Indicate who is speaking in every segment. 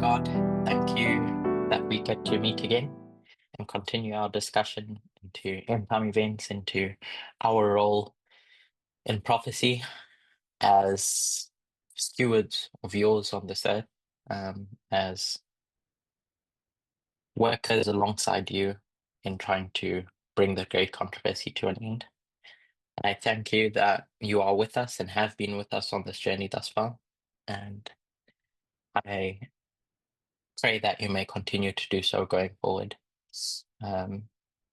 Speaker 1: God. Thank you that we get to meet again and continue our discussion into end time events, into our role in prophecy as stewards of yours on this earth, as workers alongside you in trying to bring the great controversy to an end. I thank you that you are with us and have been with us on this journey thus far. And I pray that you may continue to do so going forward. Um,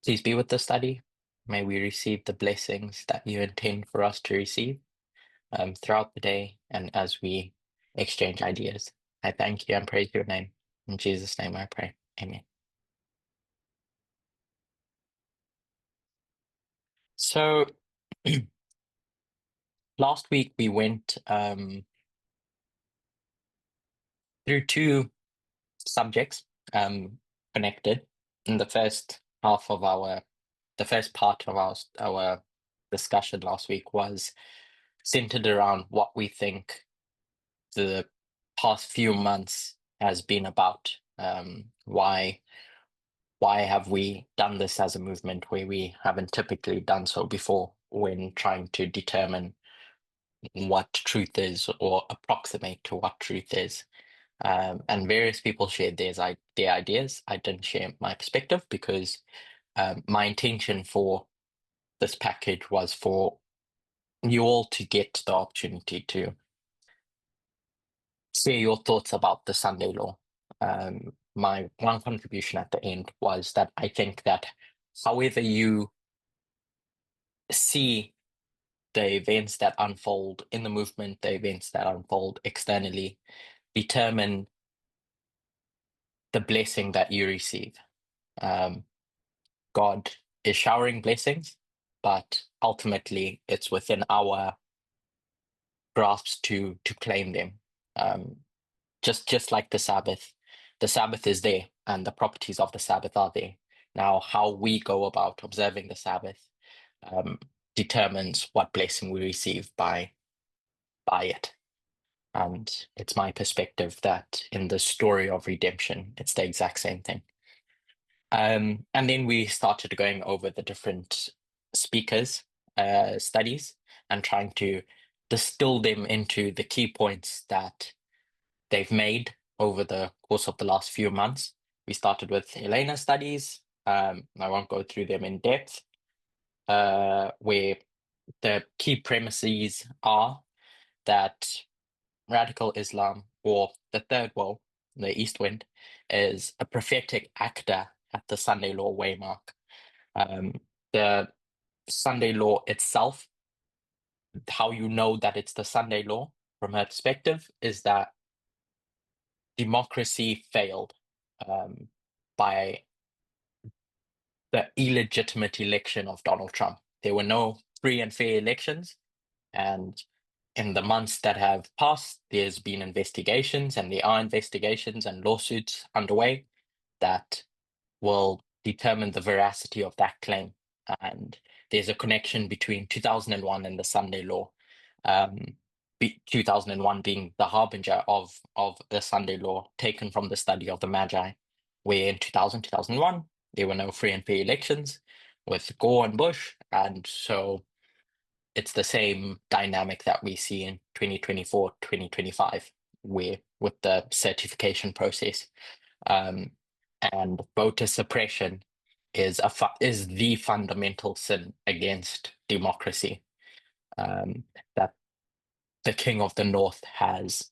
Speaker 1: Please be with the study. May we receive the blessings that you intend for us to receive throughout the day and as we exchange ideas. I thank you and praise your name. In Jesus' name I pray. Amen. So last week we went through two subjects connected. In the first part of our discussion last week was centered around what we think the past few months has been about. Why have we done this as a movement where we haven't typically done so before when trying to determine what truth is or approximate to what truth is? And various people shared their ideas. I didn't share my perspective because my intention for this package was for you all to get the opportunity to share your thoughts about the Sunday law. My one contribution at the end was that I think that however you see the events that unfold in the movement, the events that unfold externally, determine the blessing that you receive. God is showering blessings, but ultimately it's within our grasp to claim them. Just like the Sabbath is there, and the properties of the Sabbath are there. Now, how we go about observing the Sabbath determines what blessing we receive by it. And it's my perspective that in the story of redemption, it's the exact same thing. And then we started going over the different speakers' studies and trying to distill them into the key points that they've made over the course of the last few months. We started with Elena's studies. I won't go through them in depth, where the key premises are that radical Islam, or the third world, the East Wind, is a prophetic actor at the Sunday law waymark. The Sunday law itself, how you know that it's the Sunday law from her perspective, is that democracy failed by the illegitimate election of Donald Trump. There were no free and fair elections. And in the months that have passed, there's been investigations, and there are investigations and lawsuits underway that will determine the veracity of that claim. And there's a connection between 2001 and the Sunday law. 2001 being the harbinger of the Sunday law taken from the study of the Magi, where in 2001, there were no free and fair elections with Gore and Bush. And so it's the same dynamic that we see in 2024, 2025, where with the certification process. And voter suppression is the fundamental sin against democracy that the King of the North has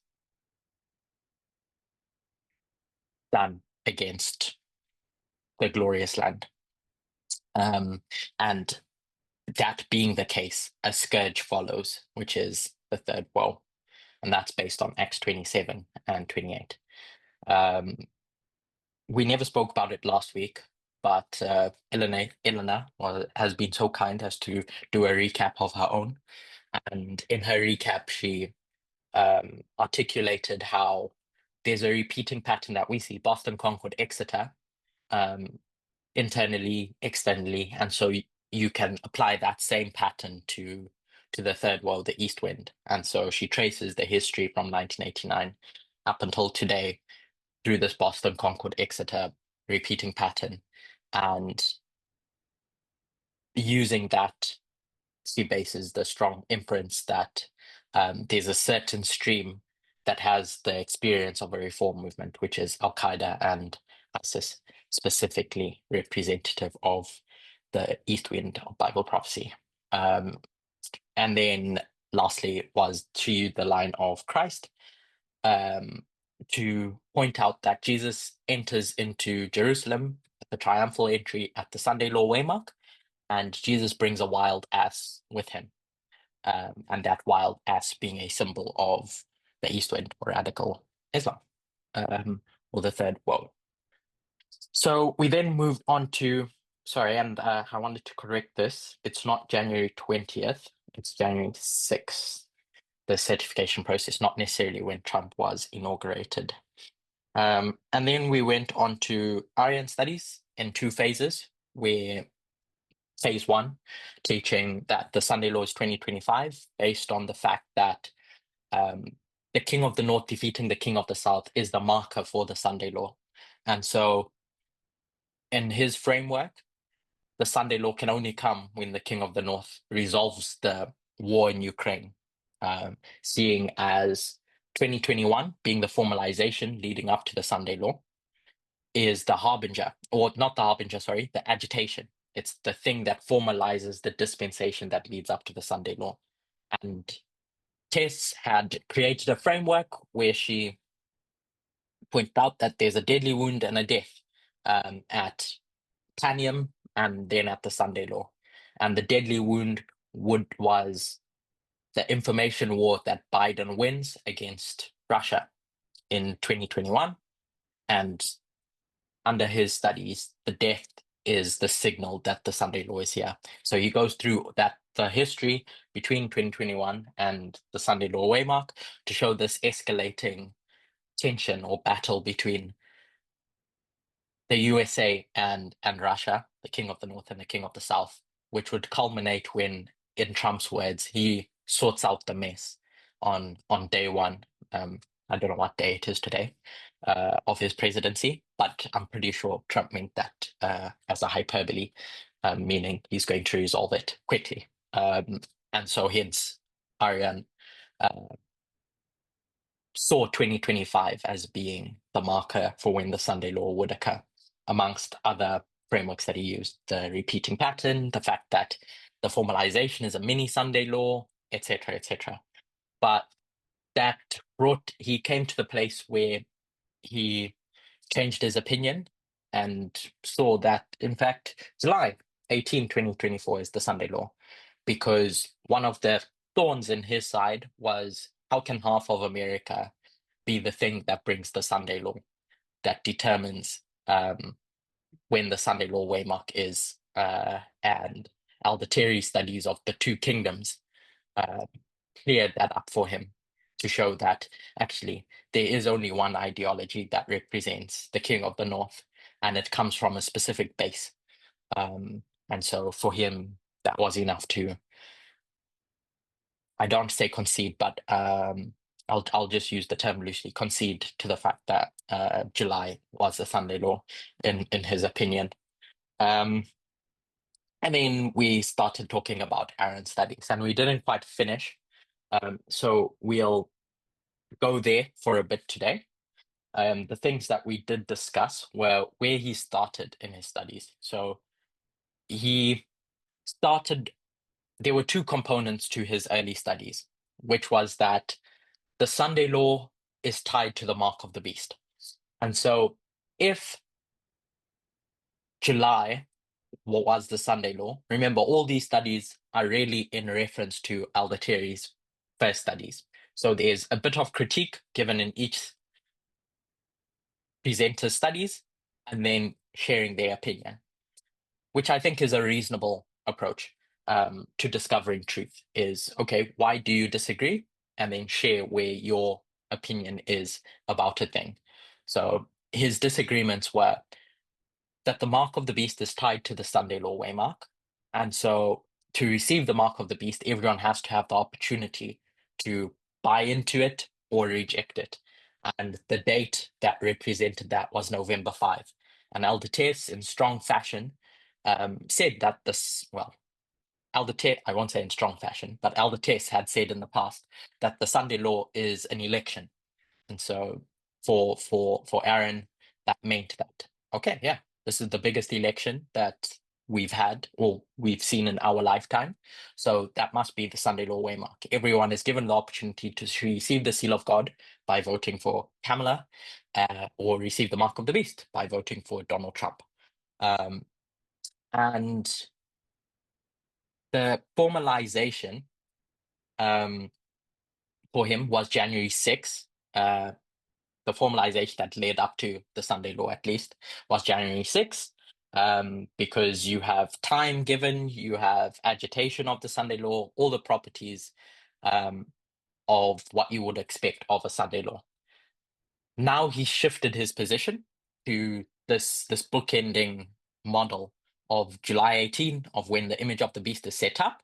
Speaker 1: done against the glorious land. And that being the case, a scourge follows, which is the third woe, and that's based on Acts 27 and 28. We never spoke about it last week, but Elena has been so kind as to do a recap of her own. And in her recap, she articulated how there's a repeating pattern that we see: Boston, Concord, Exeter, internally, externally. And so you can apply that same pattern to the third world, the East Wind. And so she traces the history from 1989 up until today, through this Boston, Concord, Exeter repeating pattern, and using that, he bases the strong inference that there's a certain stream that has the experience of a reform movement, which is Al Qaeda and ISIS, specifically representative of the East Wind of Bible prophecy. And then lastly was to the line of Christ, to point out that Jesus enters into Jerusalem at the triumphal entry at the Sunday Law Waymark, and Jesus brings a wild ass with him, and that wild ass being a symbol of the East Wind or radical Islam, or the third woe. So we then moved on to, sorry, and I wanted to correct this. It's not January 20th, it's January 6th, the certification process, not necessarily when Trump was inaugurated. And then we went on to Aryan studies in 2 phases, where phase 1, teaching that the Sunday Law is 2025, based on the fact that the King of the North defeating the King of the South is the marker for the Sunday Law. And so in his framework, the Sunday Law can only come when the King of the North resolves the war in Ukraine, seeing as 2021 being the formalization leading up to the Sunday Law is the harbinger, or not the harbinger, sorry, the agitation. It's the thing that formalizes the dispensation that leads up to the Sunday Law. And Tess had created a framework where she pointed out that there's a deadly wound and a death at Tanium and then at the Sunday Law. And the deadly wound was the information war that Biden wins against Russia in 2021. And under his studies, the death is the signal that the Sunday Law is here. So he goes through the history between 2021 and the Sunday Law Waymark to show this escalating tension or battle between the USA and Russia, the King of the North and the King of the South, which would culminate when, in Trump's words, he sorts out the mess on day 1. I don't know what day it is today of his presidency, but I'm pretty sure Trump meant that as a hyperbole, meaning he's going to resolve it quickly. And so hence, Arian saw 2025 as being the marker for when the Sunday Law would occur, amongst other frameworks that he used, the repeating pattern, the fact that the formalization is a mini Sunday Law, etc., etc. But he came to the place where he changed his opinion and saw that, in fact, July 18, 2024 is the Sunday Law, because one of the thorns in his side was, how can half of America be the thing that brings the Sunday Law, that determines when the Sunday Law Waymark is, and Alberteri studies of the 2 kingdoms cleared that up for him to show that actually there is only one ideology that represents the King of the North, and it comes from a specific base. And so for him, that was enough to, I don't say concede, but I'll just use the term loosely, concede to the fact that July was the Sunday Law in his opinion. And then we started talking about Aryan studies, and we didn't quite finish. So we'll go there for a bit today. The things that we did discuss were where he started in his studies. So he started, there were 2 components to his early studies, which was that the Sunday Law is tied to the mark of the beast. And so if July was the Sunday Law, remember all these studies are really in reference to Alberteri's first studies. So there's a bit of critique given in each presenter's studies and then sharing their opinion, which I think is a reasonable approach to discovering truth. Is, okay, why do you disagree? And then share where your opinion is about a thing. So his disagreements were that the mark of the beast is tied to the Sunday Law Waymark. And so to receive the mark of the beast, everyone has to have the opportunity to buy into it or reject it. And the date that represented that was November 5. And Elder Tess, in strong fashion, said that Elder Tess, I won't say in strong fashion, but Elder Tess had said in the past that the Sunday law is an election. And so for Aaron, that meant that, okay, yeah, this is the biggest election that we've had or we've seen in our lifetime. So that must be the Sunday law waymark. Everyone is given the opportunity to receive the seal of God by voting for Kamala, or receive the mark of the beast by voting for Donald Trump. And the formalization for him was January 6th. The formalization that led up to the Sunday law, at least, was January 6th, because you have time given, you have agitation of the Sunday law, all the properties of what you would expect of a Sunday law. Now he shifted his position to this bookending model of July 18, of when the image of the beast is set up,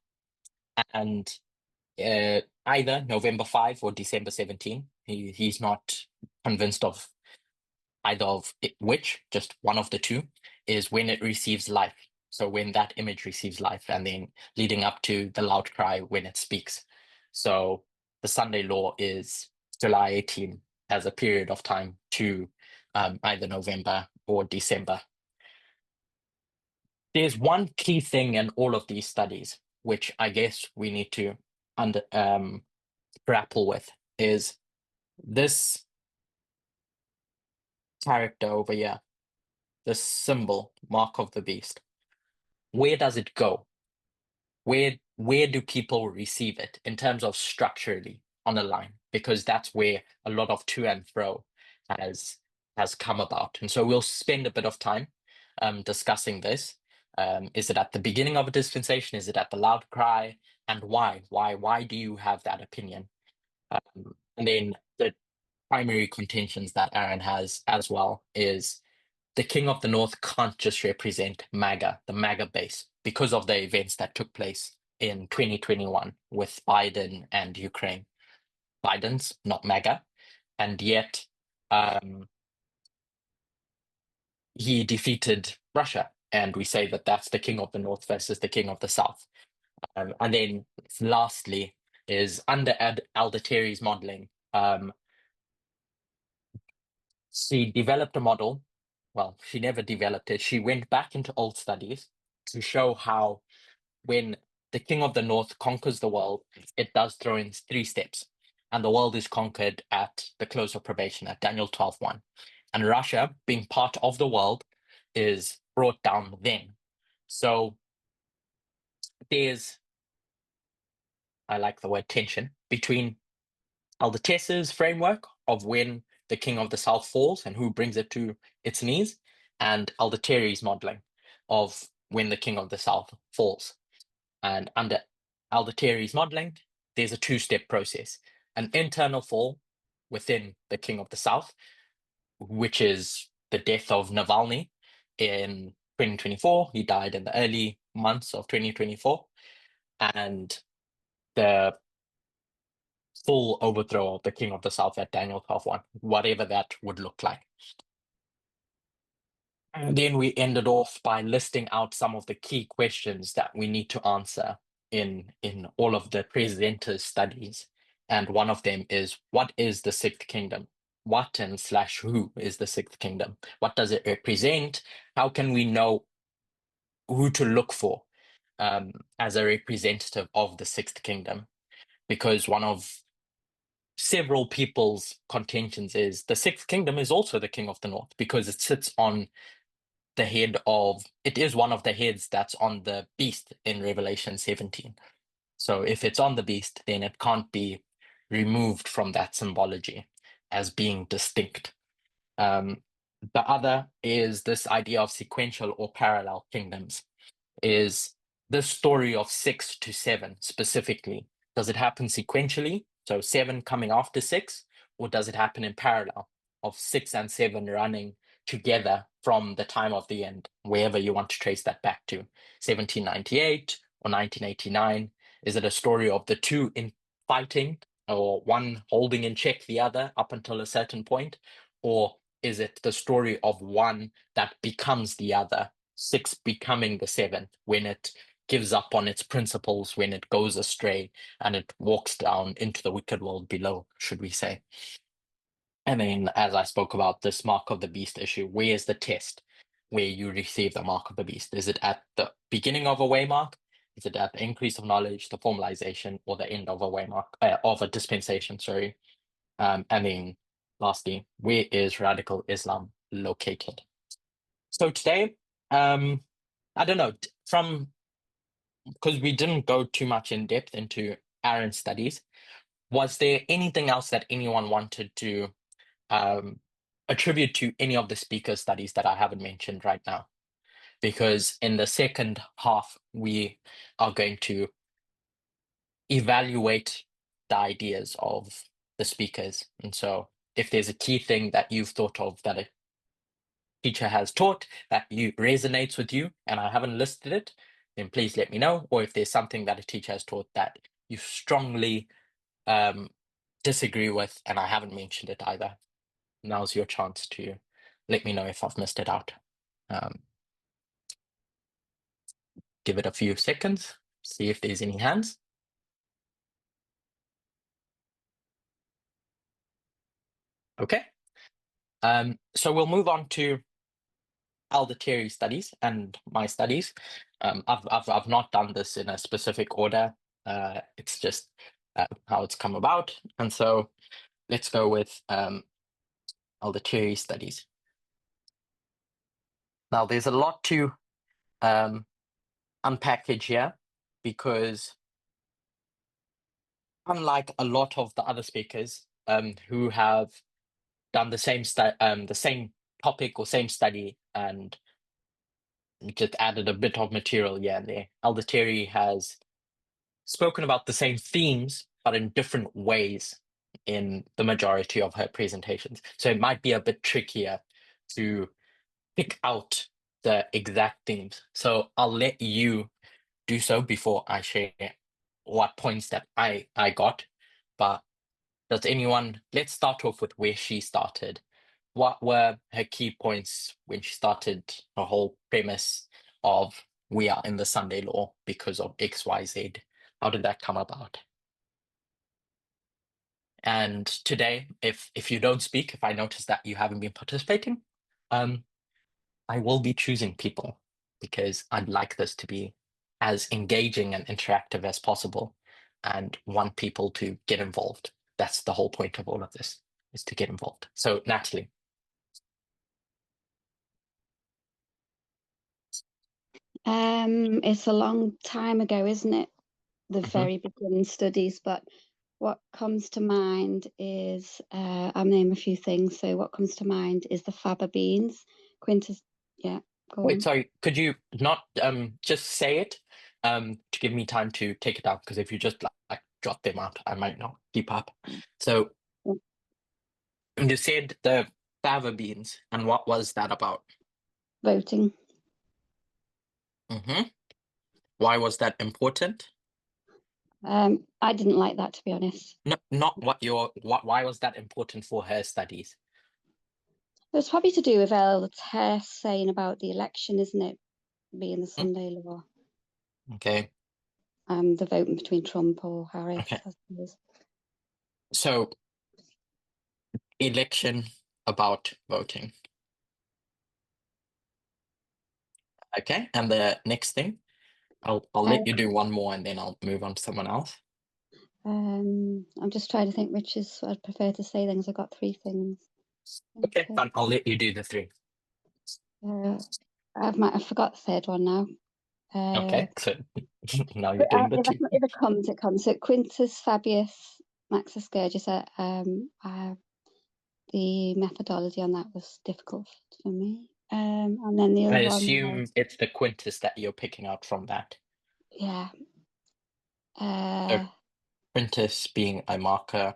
Speaker 1: and either November 5 or December 17. He's not convinced of either of which, just one of the two, is when it receives life. So when that image receives life, and then leading up to the loud cry when it speaks. So the Sunday law is July 18 as a period of time to either November or December. There's one key thing in all of these studies, which I guess we need to grapple with, is this character over here, this symbol, mark of the beast. Where does it go? Where do people receive it in terms of structurally on a line? Because that's where a lot of to and fro has come about. And so we'll spend a bit of time discussing this. Is it at the beginning of a dispensation? Is it at the loud cry? And why? Why do you have that opinion? And then the primary contentions that Aaron has as well is the King of the North can't just represent MAGA, the MAGA base, because of the events that took place in 2021 with Biden and Ukraine. Biden's not MAGA, and yet he defeated Russia, and we say that that's the King of the North versus the King of the South. And then lastly is under Elder Terry's modeling, she developed a model. Well, she never developed it. She went back into old studies to show how when the King of the North conquers the world, it does throw in 3 steps. And the world is conquered at the close of probation, at Daniel 12:1. And Russia, being part of the world, is brought down then. So there's, I like the word tension, between Elder Tess's framework of when the King of the South falls and who brings it to its knees, and Elder Terry's modeling of when the King of the South falls. And under Elder Terry's modeling, there's a 2-step process: an internal fall within the King of the South, which is the death of Navalny in 2024. He died in the early months of 2024. And the full overthrow of the King of the South at Daniel 12:1, whatever that would look like. And then we ended off by listing out some of the key questions that we need to answer in all of the presenters' studies. And one of them is, what is the Sixth Kingdom? What and slash who is the Sixth Kingdom? What does it represent? How can we know who to look for as a representative of the Sixth Kingdom? Because one of several people's contentions is the Sixth Kingdom is also the King of the North, because it sits on the head of, it is one of the heads that's on the beast in Revelation 17. So if it's on the beast, then it can't be removed from that symbology as being distinct. The other is this idea of sequential or parallel kingdoms. Is this story of 6 to 7 specifically, does it happen sequentially? So 7 coming after 6, or does it happen in parallel of 6 and 7 running together from the time of the end, wherever you want to trace that back to, 1798 or 1989? Is it a story of the two in fighting or one holding in check the other up until a certain point? Or is it the story of one that becomes the other, six becoming the seven, when it gives up on its principles, when it goes astray and it walks down into the wicked world below, should we say? And then, as I spoke about this mark of the beast issue, where's the test where you receive the mark of the beast? Is it at the beginning of a waymark? Is it at the increase of knowledge, the formalization, or the end of a waymark, of a dispensation? Sorry. And then, lastly, where is radical Islam located? So today, I don't know, from because we didn't go too much in depth into Aaron's studies, was there anything else that anyone wanted to um, attribute to any of the speaker studies that I haven't mentioned right now? Because in the second half, we are going to evaluate the ideas of the speakers. And so, if there's a key thing that you've thought of that a teacher has taught that you resonates with you, and I haven't listed it, then please let me know. Or if there's something that a teacher has taught that you strongly um, disagree with, and I haven't mentioned it either, now's your chance to let me know if I've missed it out. Um, give it a few seconds, see if there's any hands. Okay. So we'll move on to Alder Terry studies and my studies. I've not done this in a specific order. It's just how it's come about. And so let's go with Alder Terry studies. Now, there's a lot to unpackage here because unlike a lot of the other speakers who have done the same topic or same study and just added a bit of material here and there, Alder Terry has spoken about the same themes, but in different ways in the majority of her presentations. So it might be a bit trickier to pick out the exact themes. So I'll let you do so before I share what points that I got. But let's start off with where she started. What were her key points when she started her whole premise of we are in the Sunday law because of XYZ? How did that come about? And today, if you don't speak, if I notice that you haven't been participating, I will be choosing people because I'd like this to be as engaging and interactive as possible and want people to get involved. That's the whole point of all of this, is to get involved. So, Natalie.
Speaker 2: It's a long time ago, isn't it? The
Speaker 1: Mhm.
Speaker 2: very beginning studies, but what comes to mind is I'll name a few things. So what comes to mind is the faba beans. Quintus, yeah, go
Speaker 1: Wait,
Speaker 2: on.
Speaker 1: sorry, could you not just say it to give me time to take it out? Because if you just like jot them out, I might not keep up. So you said the fava beans, and what was that about?
Speaker 2: Voting.
Speaker 1: Hmm. Why was that important?
Speaker 2: I didn't like that, to be honest.
Speaker 1: No, not why was that important for her studies?
Speaker 2: It was probably to do with El's hair saying about the election, isn't it? Being the
Speaker 1: Mm,
Speaker 2: Sunday law.
Speaker 1: okay,
Speaker 2: The voting between Trump or Harris,
Speaker 1: okay.
Speaker 2: I suppose.
Speaker 1: So election about voting. Okay, and the next thing, I'll let you do one more, and then I'll move on to someone else.
Speaker 2: I'm just trying to think which is I'd prefer to say things. I've got three things.
Speaker 1: Okay,
Speaker 2: Okay.
Speaker 1: fine. I'll let you do the three.
Speaker 2: Uh, I forgot the third one now. Uh,
Speaker 1: Okay, so now you're doing the two.
Speaker 2: if it comes, it comes. So Quintus Fabius Maxus Scourgus. The methodology on that was difficult for me. And then the
Speaker 1: I
Speaker 2: other one was
Speaker 1: assume it's the quintus that you're picking out from that.
Speaker 2: yeah.
Speaker 1: So
Speaker 2: Uh,
Speaker 1: quintus being a marker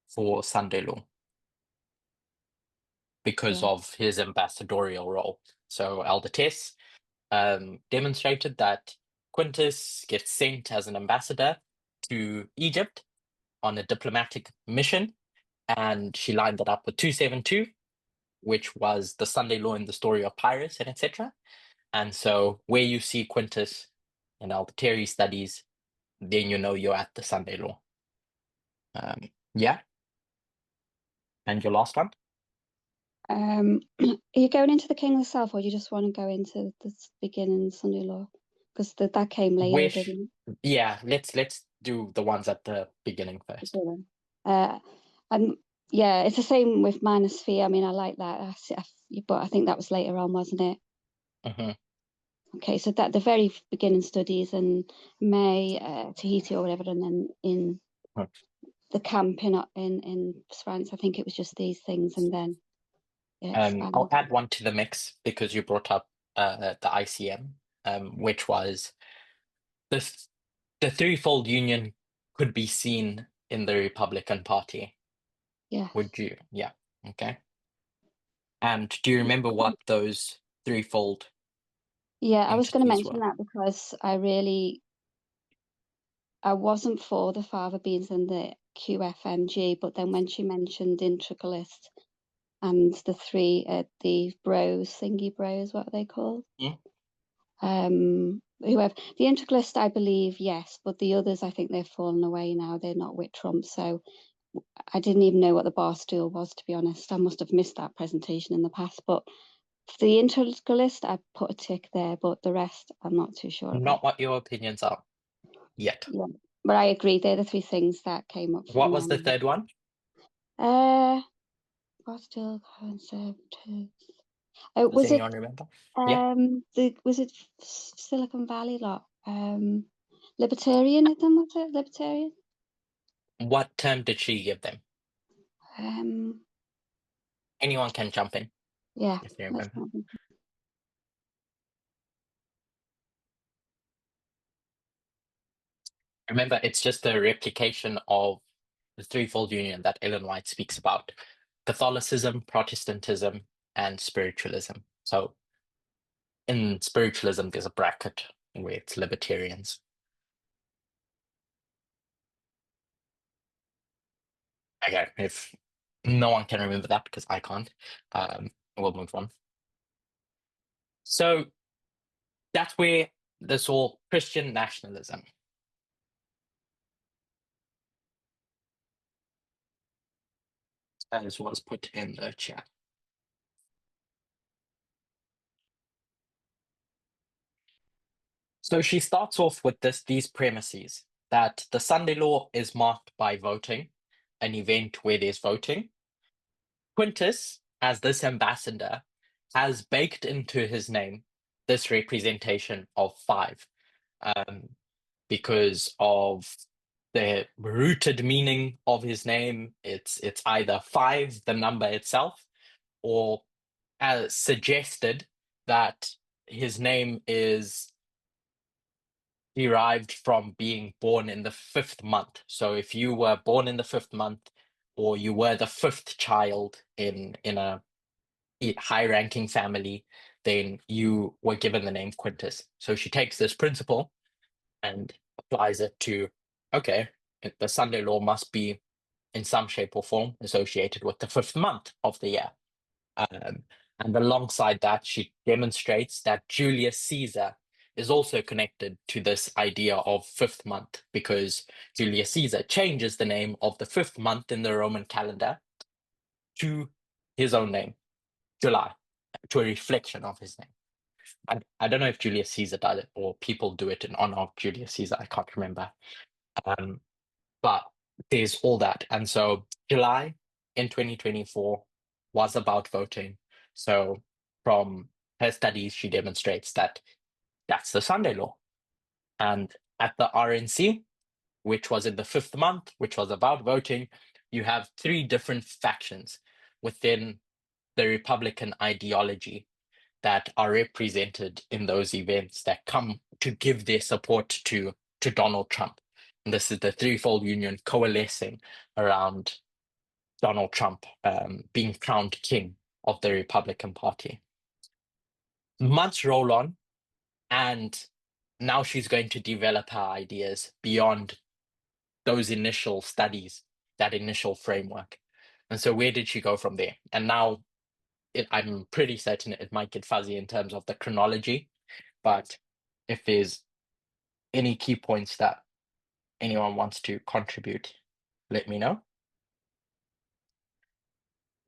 Speaker 1: for Sunday law because
Speaker 2: yeah.
Speaker 1: of his ambassadorial role. So Aldotes demonstrated that Quintus gets sent as an ambassador to Egypt on a diplomatic mission, and she lined it up with 272, which was the Sunday law in the story of Pyrrhus, and etc. And so where you see Quintus in Albertari studies, then you know you're at the Sunday law. Yeah. And your last one?
Speaker 2: Are you going into the king herself, or do you just want to go into the beginning Sunday law? Because that came later, didn't it?
Speaker 1: Yeah, let's do the ones at the beginning first.
Speaker 2: Yeah, it's the same with Manosphere. I mean, I like that, but I think that was later on, wasn't it?
Speaker 1: Mm-hmm.
Speaker 2: Okay, so that the very beginning studies and May, Tahiti or whatever, and then in the camp in France, I think it was just these things, and then
Speaker 1: I'll add one to the mix because you brought up the ICM, which was the threefold union could be seen in the Republican Party.
Speaker 2: Yeah.
Speaker 1: Would you? Yeah. Okay. And do you remember what those threefold?
Speaker 2: Yeah, I was going to mention
Speaker 1: were?
Speaker 2: that because I wasn't for the Fava Beans and the QFMG, but then when she mentioned Integralist and the three, the bros, thingy bros, what are they called? Whoever the Integralist, I believe, yes, but the others, I think they've fallen away now. They're not with Trump, so I didn't even know what the bar stool was, to be honest. I must have missed that presentation in the past, but for the Integralist, I put a tick there, but the rest, I'm not too sure.
Speaker 1: Not what your opinions are yet.
Speaker 2: Yeah, but I agree. They're the three things that came up.
Speaker 1: What was the third one?
Speaker 2: Still conservatives.
Speaker 1: Does anyone remember?
Speaker 2: Was it Silicon Valley lot? Libertarianism, was it? Libertarian?
Speaker 1: What term did she give them? Anyone can jump in.
Speaker 2: Yeah.
Speaker 1: If you remember. Remember, it's just a replication of the threefold union that Ellen White speaks about: Catholicism, Protestantism, and spiritualism. So in spiritualism, there's a bracket where it's libertarians. Okay, if no one can remember that because I can't, we'll move on. So that's where this whole Christian nationalism. As was put in the chat. So she starts off with these premises that the Sunday law is marked by voting, an event where there's voting. Quintus, as this ambassador, has baked into his name this representation of 5, because of the rooted meaning of his name. It's either 5, the number itself, or suggested that his name is derived from being born in the 5th month. So if you were born in the 5th month, or you were the 5th child in a high-ranking family, then you were given the name Quintus. So she takes this principle and applies it to, okay, the Sunday law must be in some shape or form associated with the 5th month of the year. And alongside that, she demonstrates that Julius Caesar is also connected to this idea of 5th month, because Julius Caesar changes the name of the 5th month in the Roman calendar to his own name, July, to a reflection of his name. I don't know if Julius Caesar does it or people do it in honor of Julius Caesar. I can't remember. But there's all that. And so July in 2024 was about voting. So from her studies, she demonstrates that that's the Sunday law. And at the RNC, which was in the 5th month, which was about voting, you have 3 different factions within the Republican ideology that are represented in those events that come to give their support to Donald Trump. And this is the threefold union coalescing around Donald Trump being crowned king of the Republican Party. Months roll on, and now she's going to develop her ideas beyond those initial studies, that initial framework. And so where did she go from there? And now I'm pretty certain it might get fuzzy in terms of the chronology, but if there's any key points that anyone wants to contribute, let me know.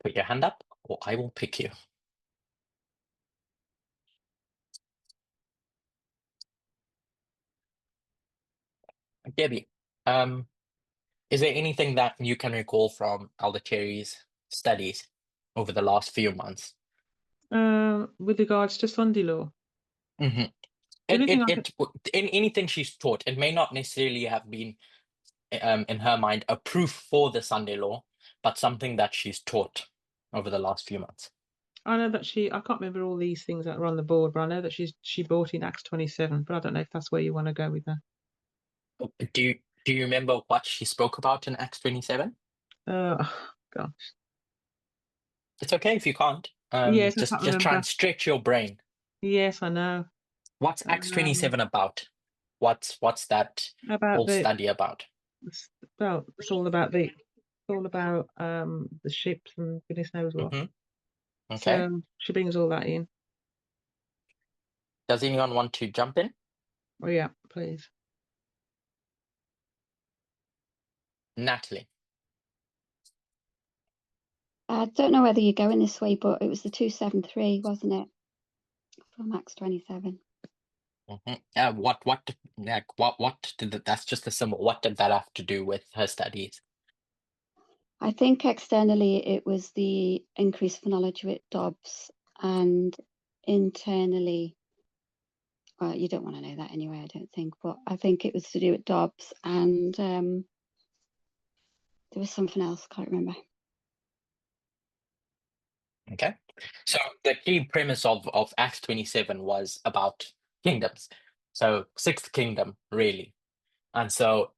Speaker 1: Put your hand up or I will pick you. Debbie, is there anything that you can recall from Aldateri's studies over the last few months?
Speaker 3: With regards to Sunday law?
Speaker 1: Mm-hmm. Anything she's taught, it may not necessarily have been, in her mind, a proof for the Sunday law, but something that she's taught over the last few months.
Speaker 3: I know that I can't remember all these things that are on the board, but I know that she brought in Acts 27, but I don't know if that's where you want to go with that.
Speaker 1: Do you remember what she spoke about in Acts 27?
Speaker 3: Gosh.
Speaker 1: It's okay if you can't.
Speaker 3: Yes, I
Speaker 1: just
Speaker 3: can't
Speaker 1: try
Speaker 3: remember.
Speaker 1: and stretch your brain.
Speaker 3: Yes, I know.
Speaker 1: What's Acts 27 about? What's that whole study about?
Speaker 3: Well, it's all about the ships and goodness knows what.
Speaker 1: Mm-hmm. Okay.
Speaker 3: So she brings all that in.
Speaker 1: Does anyone want to jump in?
Speaker 3: Oh yeah, please.
Speaker 1: Natalie.
Speaker 2: I don't know whether you're going this way, but it was the 273, wasn't it? From Acts 27.
Speaker 1: Mm-hmm. What did that's just a symbol. What did that have to do with her studies?
Speaker 2: I think externally it was the increase of knowledge with Dobbs, and internally, well, you don't want to know that anyway, I don't think, but I think it was to do with Dobbs, and there was something else, can't remember.
Speaker 1: Okay, so the key premise of Acts 27 was about kingdoms, so sixth kingdom really. And so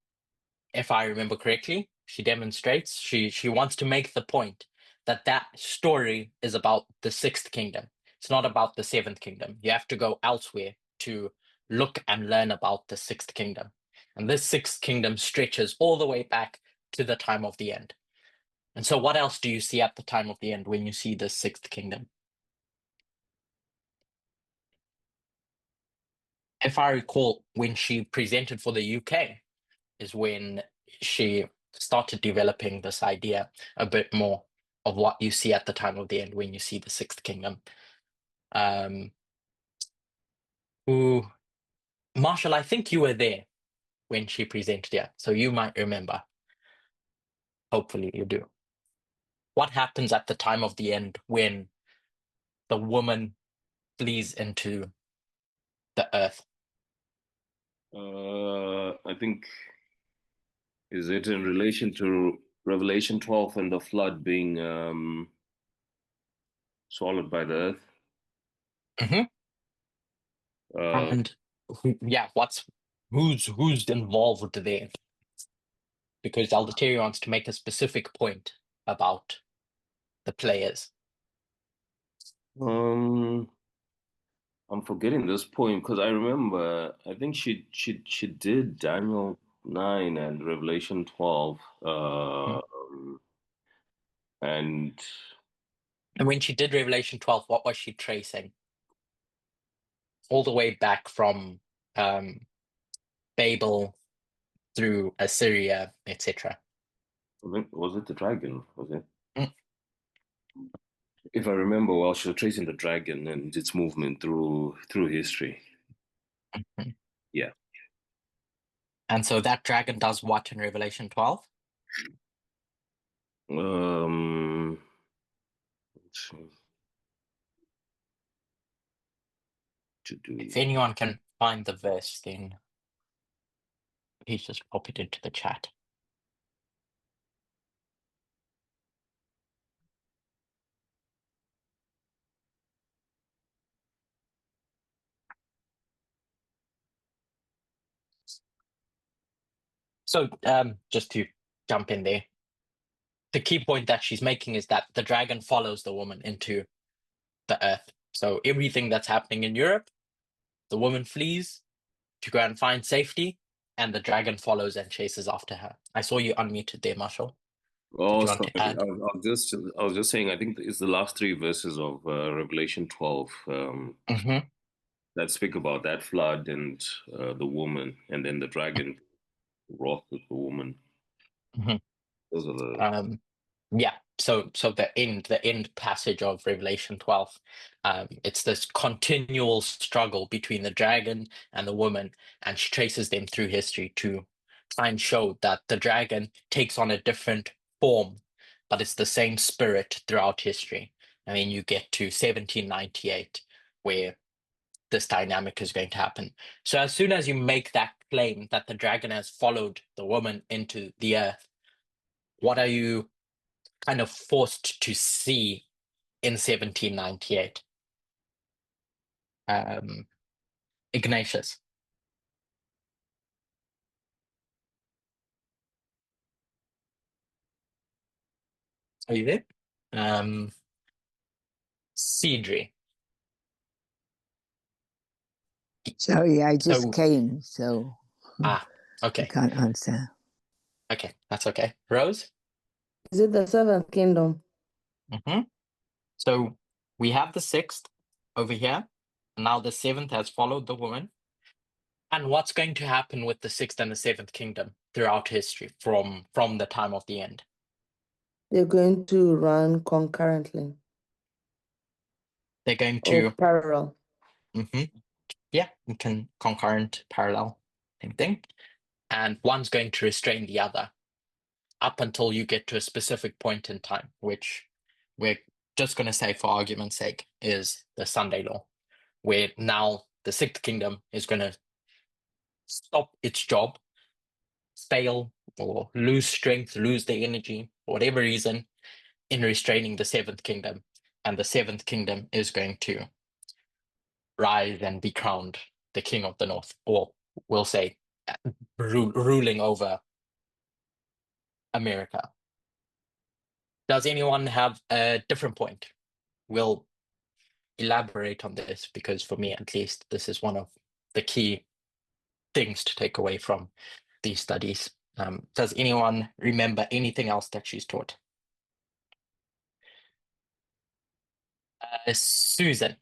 Speaker 1: if I remember correctly, she demonstrates, she wants to make the point that that story is about the sixth kingdom. It's not about the seventh kingdom. You have to go elsewhere to look and learn about the sixth kingdom. And this sixth kingdom stretches all the way back to the time of the end. And so what else do you see at the time of the end when you see the sixth kingdom? If I recall, when she presented for the UK is when she started developing this idea a bit more of what you see at the time of the end when you see the sixth kingdom. Marshall, I think you were there when she presented it, so you might remember. Hopefully you do. What happens at the time of the end when the woman flees into the earth?
Speaker 4: I think, is it in relation to Revelation 12 and the flood being swallowed by the earth?
Speaker 1: Mm-hmm. And who's involved there? Because Aldateri wants to make a specific point about the players.
Speaker 4: I'm forgetting this point because I remember. I think she did Daniel 9 and Revelation 12, and
Speaker 1: when she did Revelation 12, what was she tracing? All the way back from Babel through Assyria, etc.
Speaker 4: Was it the dragon? Was it?
Speaker 1: Mm.
Speaker 4: If I remember well, she was tracing the dragon and its movement through history.
Speaker 1: Mm-hmm.
Speaker 4: Yeah.
Speaker 1: And so that dragon does what in Revelation 12?
Speaker 4: Let's see.
Speaker 1: If anyone can find the verse, then please just pop it into the chat. So just to jump in there, the key point that she's making is that the dragon follows the woman into the earth. So everything that's happening in Europe, the woman flees to go and find safety, and the dragon follows and chases after her. I saw you unmuted there, Marshall.
Speaker 4: Oh,
Speaker 1: you want
Speaker 4: sorry.
Speaker 1: to add?
Speaker 4: I was just saying. I think it's the last three verses of Revelation 12 that speak about that flood and the woman, and then the dragon wrath with the woman. Those are the
Speaker 1: Yeah. So the end passage of Revelation 12, it's this continual struggle between the dragon and the woman, and she traces them through history to try and show that the dragon takes on a different form, but it's the same spirit throughout history. I mean, you get to 1798, where this dynamic is going to happen. So as soon as you make that claim that the dragon has followed the woman into the earth, what are you kind of forced to see in 1798? Ignatius. Are you there? Cedri.
Speaker 5: Sorry, I just came, so
Speaker 1: okay.
Speaker 5: I can't answer.
Speaker 1: Okay, that's okay. Rose?
Speaker 6: Is it the seventh kingdom?
Speaker 1: So we have the sixth over here. Now the seventh has followed the woman. And what's going to happen with the sixth and the seventh kingdom throughout history from the time of the end?
Speaker 6: They're going to run concurrently.
Speaker 1: They're going to
Speaker 6: or parallel.
Speaker 1: Yeah, you can concurrent, parallel, same thing. And one's going to restrain the other up until you get to a specific point in time, which we're just going to say for argument's sake is the Sunday law, where now the sixth kingdom is going to stop its job, fail or lose strength, lose their energy, for whatever reason, in restraining the seventh kingdom. And the seventh kingdom is going to rise and be crowned the king of the north, or we'll say ruling over America. Does anyone have a different point? We'll elaborate on this because for me, at least, this is one of the key things to take away from these studies. Does anyone remember anything else that she's taught? Susan.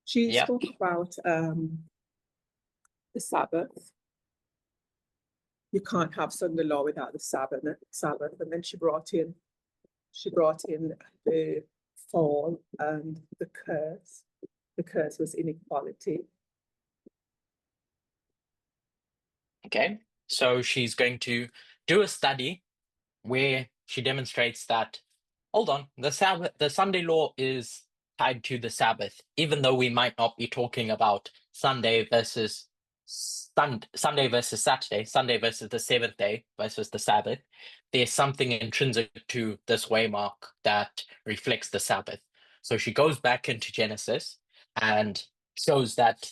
Speaker 7: She spoke about the Sabbath. You can't have Sunday law without the Sabbath, and then she brought in the fall and the curse. The curse was inequality.
Speaker 1: Okay, so she's going to do a study where she demonstrates that, hold on, the Sunday law is tied to the Sabbath, even though we might not be talking about Sunday versus Saturday, Sunday versus the seventh day versus the Sabbath. There's something intrinsic to this waymark that reflects the Sabbath. So she goes back into Genesis and shows that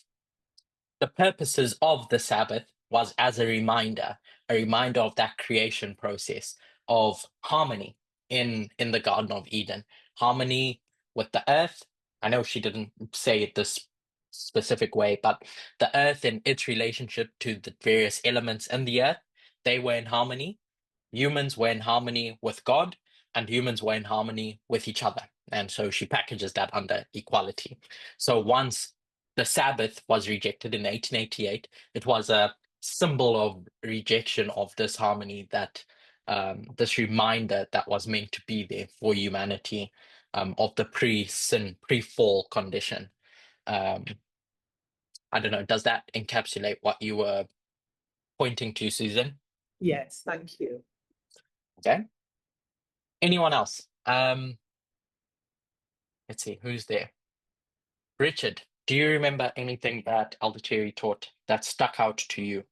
Speaker 1: the purposes of the Sabbath was as a reminder of that creation process of harmony in the Garden of Eden, harmony with the earth. I know she didn't say it this specific way, but the earth and its relationship to the various elements in the earth, they were in harmony. Humans were in harmony with God, and humans were in harmony with each other. And so she packages that under equality. So once the Sabbath was rejected in 1888, it was a symbol of rejection of this harmony, that this reminder that was meant to be there for humanity, of the pre-sin, pre-fall condition. I don't know, does that encapsulate what you were pointing to, Susan?
Speaker 7: Yes, thank you.
Speaker 1: Okay. Anyone else? Let's see, who's there? Richard, do you remember anything that Aldeteri taught that stuck out to you?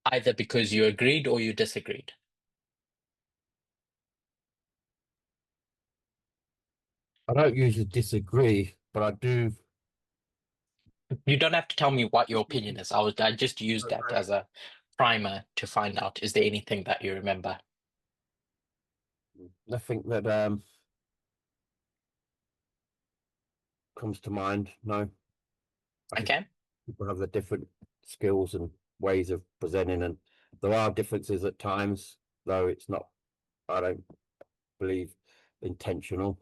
Speaker 1: Either because you agreed or you disagreed?
Speaker 8: I don't usually disagree, but I do.
Speaker 1: You don't have to tell me what your opinion is. I just used that as a primer to find out. Is there anything that you remember?
Speaker 8: I think that comes to mind. No. I think
Speaker 1: Okay.
Speaker 8: people have the different skills and ways of presenting, and there are differences at times, though it's not, I don't believe, intentional.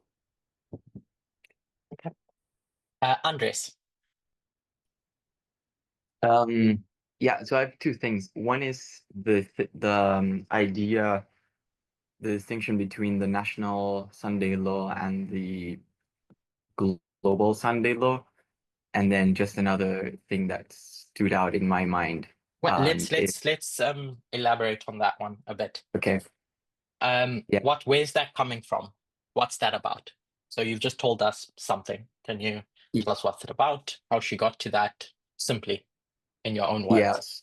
Speaker 1: Okay. Andres.
Speaker 9: Yeah, so I have two things. One is the idea, the distinction between the national Sunday law and the global Sunday law, and then just another thing that stood out in my mind.
Speaker 1: Well, let's elaborate on that one a bit.
Speaker 9: Okay. Yeah.
Speaker 1: Where's that coming from? What's that about? So you've just told us something. Can you tell us what's it about? How she got to that, simply, in your own words?
Speaker 9: Yes.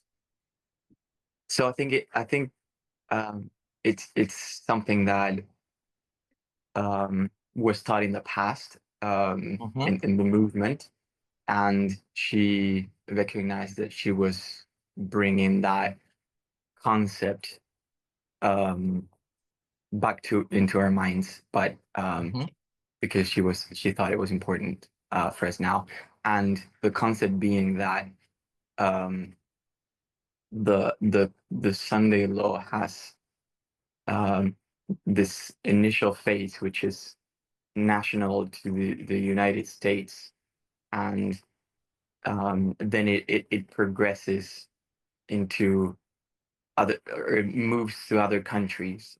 Speaker 9: So I think it's something that was taught in the past in the movement, and she recognized that she was bringing that concept back into our minds, but because she thought it was important for us now, and the concept being that the Sunday law has this initial phase, which is national to the United States, and then it progresses into other, or it moves to other countries.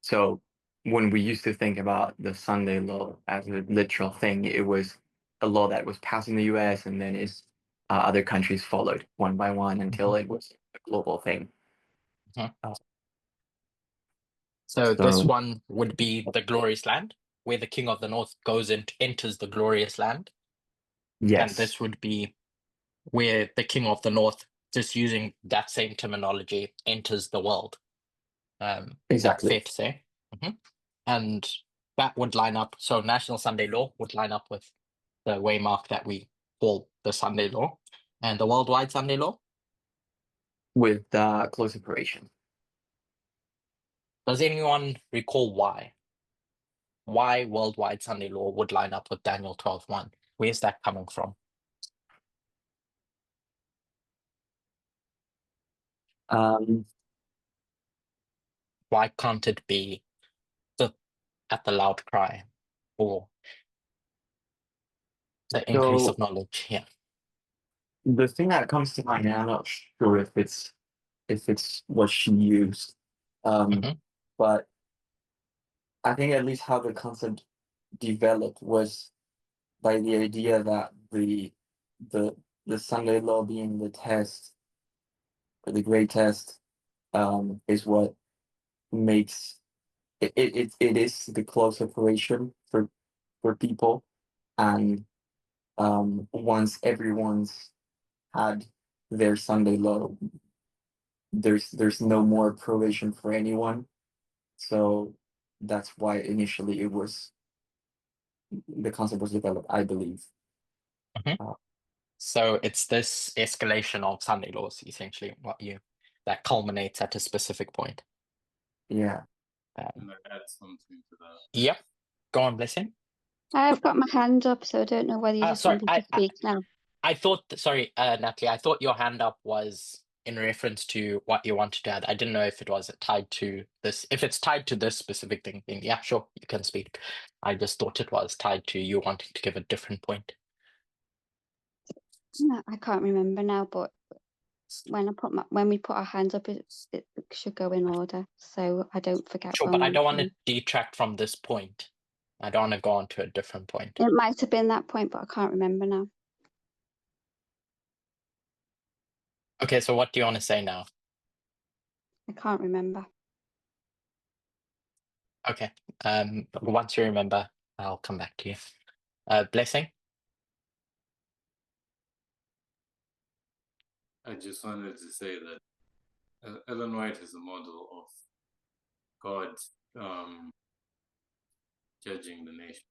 Speaker 9: So when we used to think about the Sunday law as a literal thing, it was a law that was passed in the US, and then other countries followed one by one until it was a global thing.
Speaker 1: So this one would be the glorious land, where the king of the north goes and enters the glorious land.
Speaker 9: Yes.
Speaker 1: And this would be where the king of the north, just using that same terminology, enters the world. Is that fair to say? And that would line up. So national Sunday law would line up with the waymark that we call the Sunday law, and the worldwide Sunday law
Speaker 9: with close operation.
Speaker 1: Does anyone recall why worldwide Sunday law would line up with Daniel 12:1? Where's that coming from? Why can't it be at the loud cry or the increase of knowledge? Yeah.
Speaker 9: The thing that comes to mind, and I'm not sure if it's what she used, but I think at least how the concept developed was by the idea that the Sunday law being the test, or the great test, is what makes it is the close operation for people, and once everyone's had their Sunday law, there's no more probation for anyone. So that's why initially the concept was developed, I believe.
Speaker 1: So it's this escalation of Sunday laws, essentially, that culminates at a specific point.
Speaker 9: Yeah.
Speaker 10: Can I add something to that?
Speaker 1: Yep. Go on, Blessing.
Speaker 2: I've got my hand up, so I don't know whether you just wanted to speak now.
Speaker 1: I thought, sorry, Natalie, I thought your hand up was in reference to what you wanted to add. I didn't know if it was tied to this. If it's tied to this specific thing, then yeah, sure, you can speak. I just thought it was tied to you wanting to give a different point.
Speaker 2: No, I can't remember now, but when we put our hands up, it should go in order, so I don't forget.
Speaker 1: Sure, but I don't want to detract from this point. I don't want to go on to a different point.
Speaker 2: It might have been that point, but I can't remember now.
Speaker 1: Okay, so what do you want to say now?
Speaker 2: I can't remember.
Speaker 1: Okay. Once you remember, I'll come back to you. Blessing?
Speaker 10: I just wanted to say that Ellen White is a model of God judging the nation,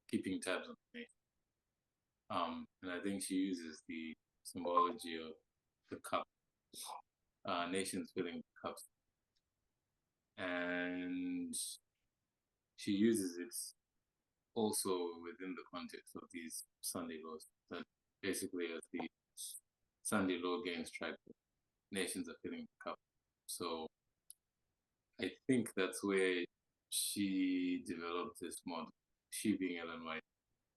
Speaker 10: keeping tabs on the nation. And I think she uses the symbology of the cup, nations filling the cups. And she uses it also within the context of these Sunday laws, that basically as the Sunday law gains traction, nations are filling the cup. So I think that's where she developed this model, she being Ellen White,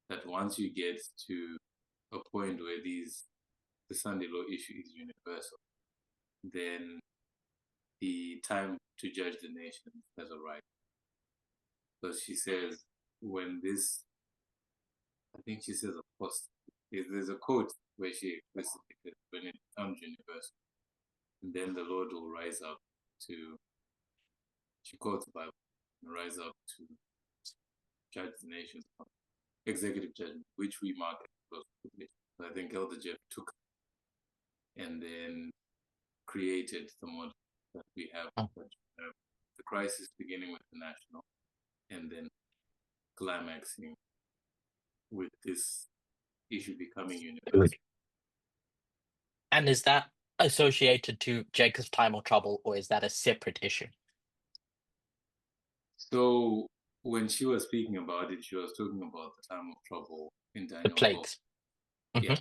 Speaker 10: that once you get to a point where the Sunday law issue is universal, then the time to judge the nations has arrived. So she says, when this, I think she says, of course, there's a quote where she explicitly says, when it becomes universal, and then the Lord will rise up to, she quotes the Bible, rise up to judge the nations, executive judgment, which we mark as close to completion. So I think Elder Jeff took and then created the model that we have. The crisis beginning with the national, and then climaxing with this issue becoming universal.
Speaker 1: And is that associated to Jacob's time of trouble, or is that a separate issue?
Speaker 10: So when she was speaking about it, she was talking about the time of trouble in Daniel.
Speaker 1: The plagues.
Speaker 10: Yeah.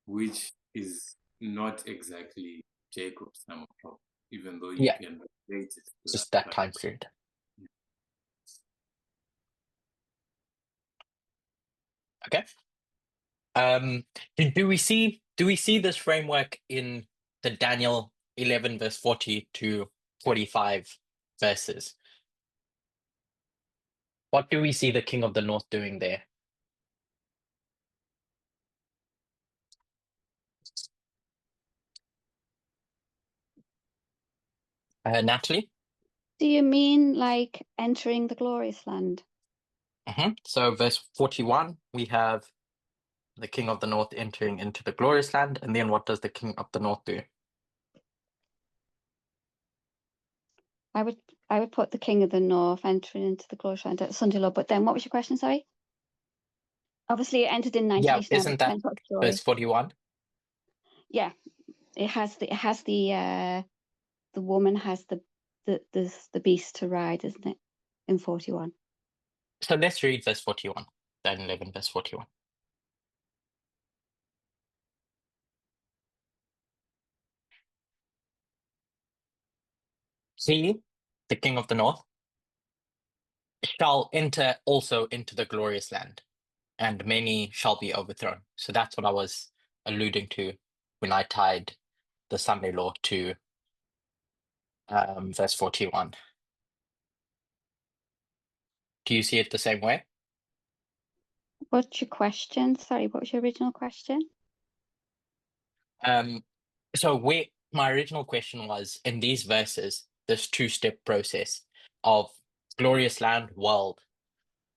Speaker 10: Which is not exactly Jacob's time of trouble, even though you can relate it to
Speaker 1: just that time period. Okay. Do we see this framework in the Daniel 11 verse 40 to 45 verses? What do we see the King of the North doing there? Natalie?
Speaker 2: Do you mean like entering the glorious land?
Speaker 1: So verse 41, we have the King of the North entering into the glorious land, and then what does the King of the North do?
Speaker 2: I would put the King of the North entering into the glorious land at Sunday law, but then what was your question, sorry? Obviously it entered in 90 days.
Speaker 1: Isn't that verse 41?
Speaker 2: Yeah, it has the woman has the beast to ride, isn't it? In 41.
Speaker 1: So let's read verse 41, then 11 verse 41. He, the King of the North, shall enter also into the glorious land, and many shall be overthrown. So that's what I was alluding to when I tied the Sunday law to verse 41. Do you see it the same way?
Speaker 2: What's your question? Sorry, what was your original question?
Speaker 1: So my original question was, in these verses, this two-step process of glorious land, world,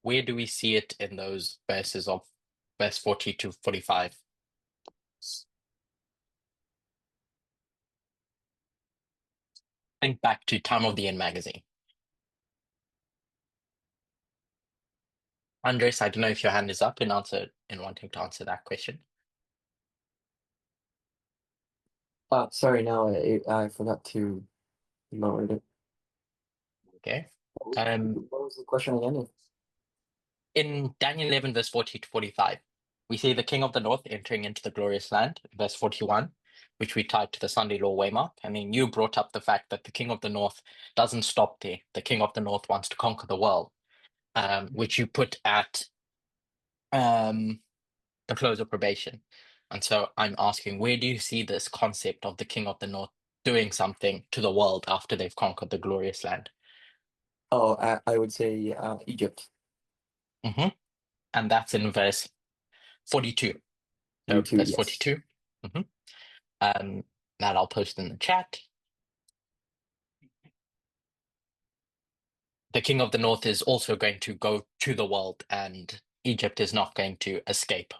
Speaker 1: where do we see it in those verses of verse 40 to 45? Think back to Time of the End magazine. Andres, I don't know if your hand is up in wanting to answer that question.
Speaker 9: Sorry, no, I forgot to lower it.
Speaker 1: Okay.
Speaker 9: What was the question again?
Speaker 1: In Daniel 11, verse 40 to 45, we see the King of the North entering into the glorious land, verse 41, which we tied to the Sunday law waymark. I mean, you brought up the fact that the King of the North doesn't stop there. The King of the North wants to conquer the world, which you put at the close of probation. And so I'm asking, where do you see this concept of the King of the North doing something to the world after they've conquered the glorious land?
Speaker 9: Oh, I would say Egypt.
Speaker 1: And that's in verse 42. So verse 42. That I'll post in the chat. The King of the North is also going to go to the world, and Egypt is not going to escape.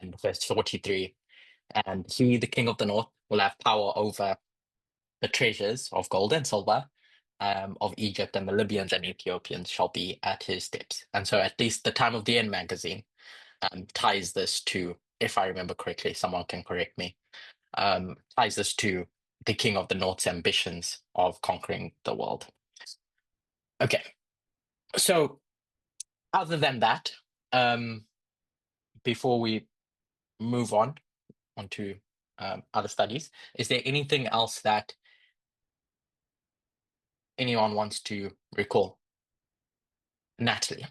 Speaker 1: And verse 43, and he, the King of the North, will have power over the treasures of gold and silver of Egypt, and the Libyans and Ethiopians shall be at his steps. And so at least the Time of the End magazine ties this to, if I remember correctly, someone can correct me, ties this to the King of the North's ambitions of conquering the world. Okay, so Other than that, before we move on onto other studies, is there anything else that anyone wants to recall? Natalie.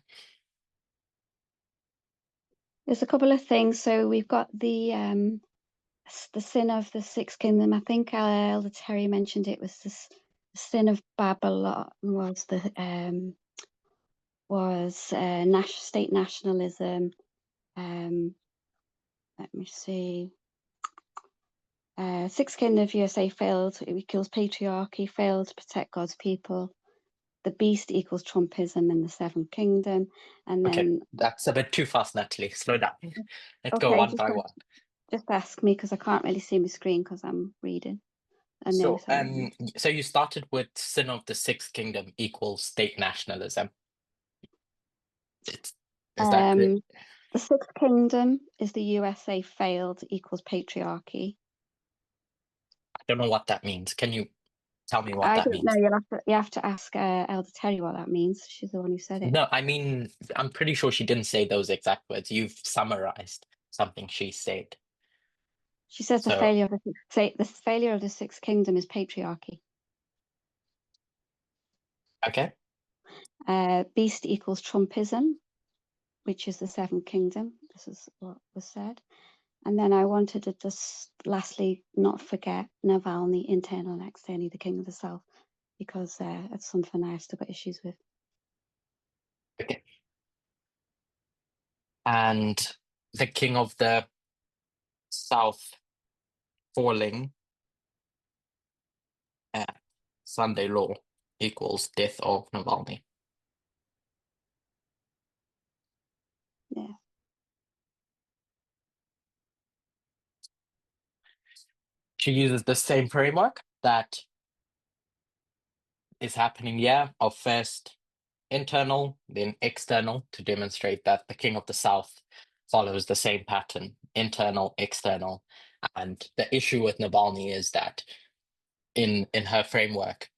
Speaker 2: There's a couple of things. So we've got the sin of the Sixth Kingdom. I think Elder Terry mentioned it was the sin of Babylon was the state nationalism. Let me see. Sixth Kingdom of USA failed. It equals patriarchy. Failed to protect God's people. The beast equals Trumpism in the Seventh Kingdom. And then
Speaker 1: Okay, that's a bit too fast, Natalie. Slow down. Let's go one by one.
Speaker 2: Just ask me because I can't really see my screen because I'm reading.
Speaker 1: So you started with sin of the Sixth Kingdom equals state nationalism. Is that correct?
Speaker 2: The Sixth Kingdom is the USA failed equals patriarchy.
Speaker 1: I don't know what that means. Can you tell me what that means?
Speaker 2: No, you have to ask Elder Terry what that means. She's the one who said it.
Speaker 1: No, I mean, I'm pretty sure she didn't say those exact words. You've summarized something she said.
Speaker 2: She says the failure of the Sixth Kingdom is patriarchy.
Speaker 1: Okay.
Speaker 2: Beast equals Trumpism, which is the Seventh Kingdom. This is what was said. And then I wanted to just lastly not forget Navalny, internal and externally, the King of the South, because it's something I still got issues with.
Speaker 1: Okay. And the King of the South falling at Sunday law equals death of Navalny.
Speaker 2: Yeah.
Speaker 1: She uses the same framework that is happening here of first internal, then external, to demonstrate that the King of the South follows the same pattern, internal, external. And the issue with Navalny is that in her framework,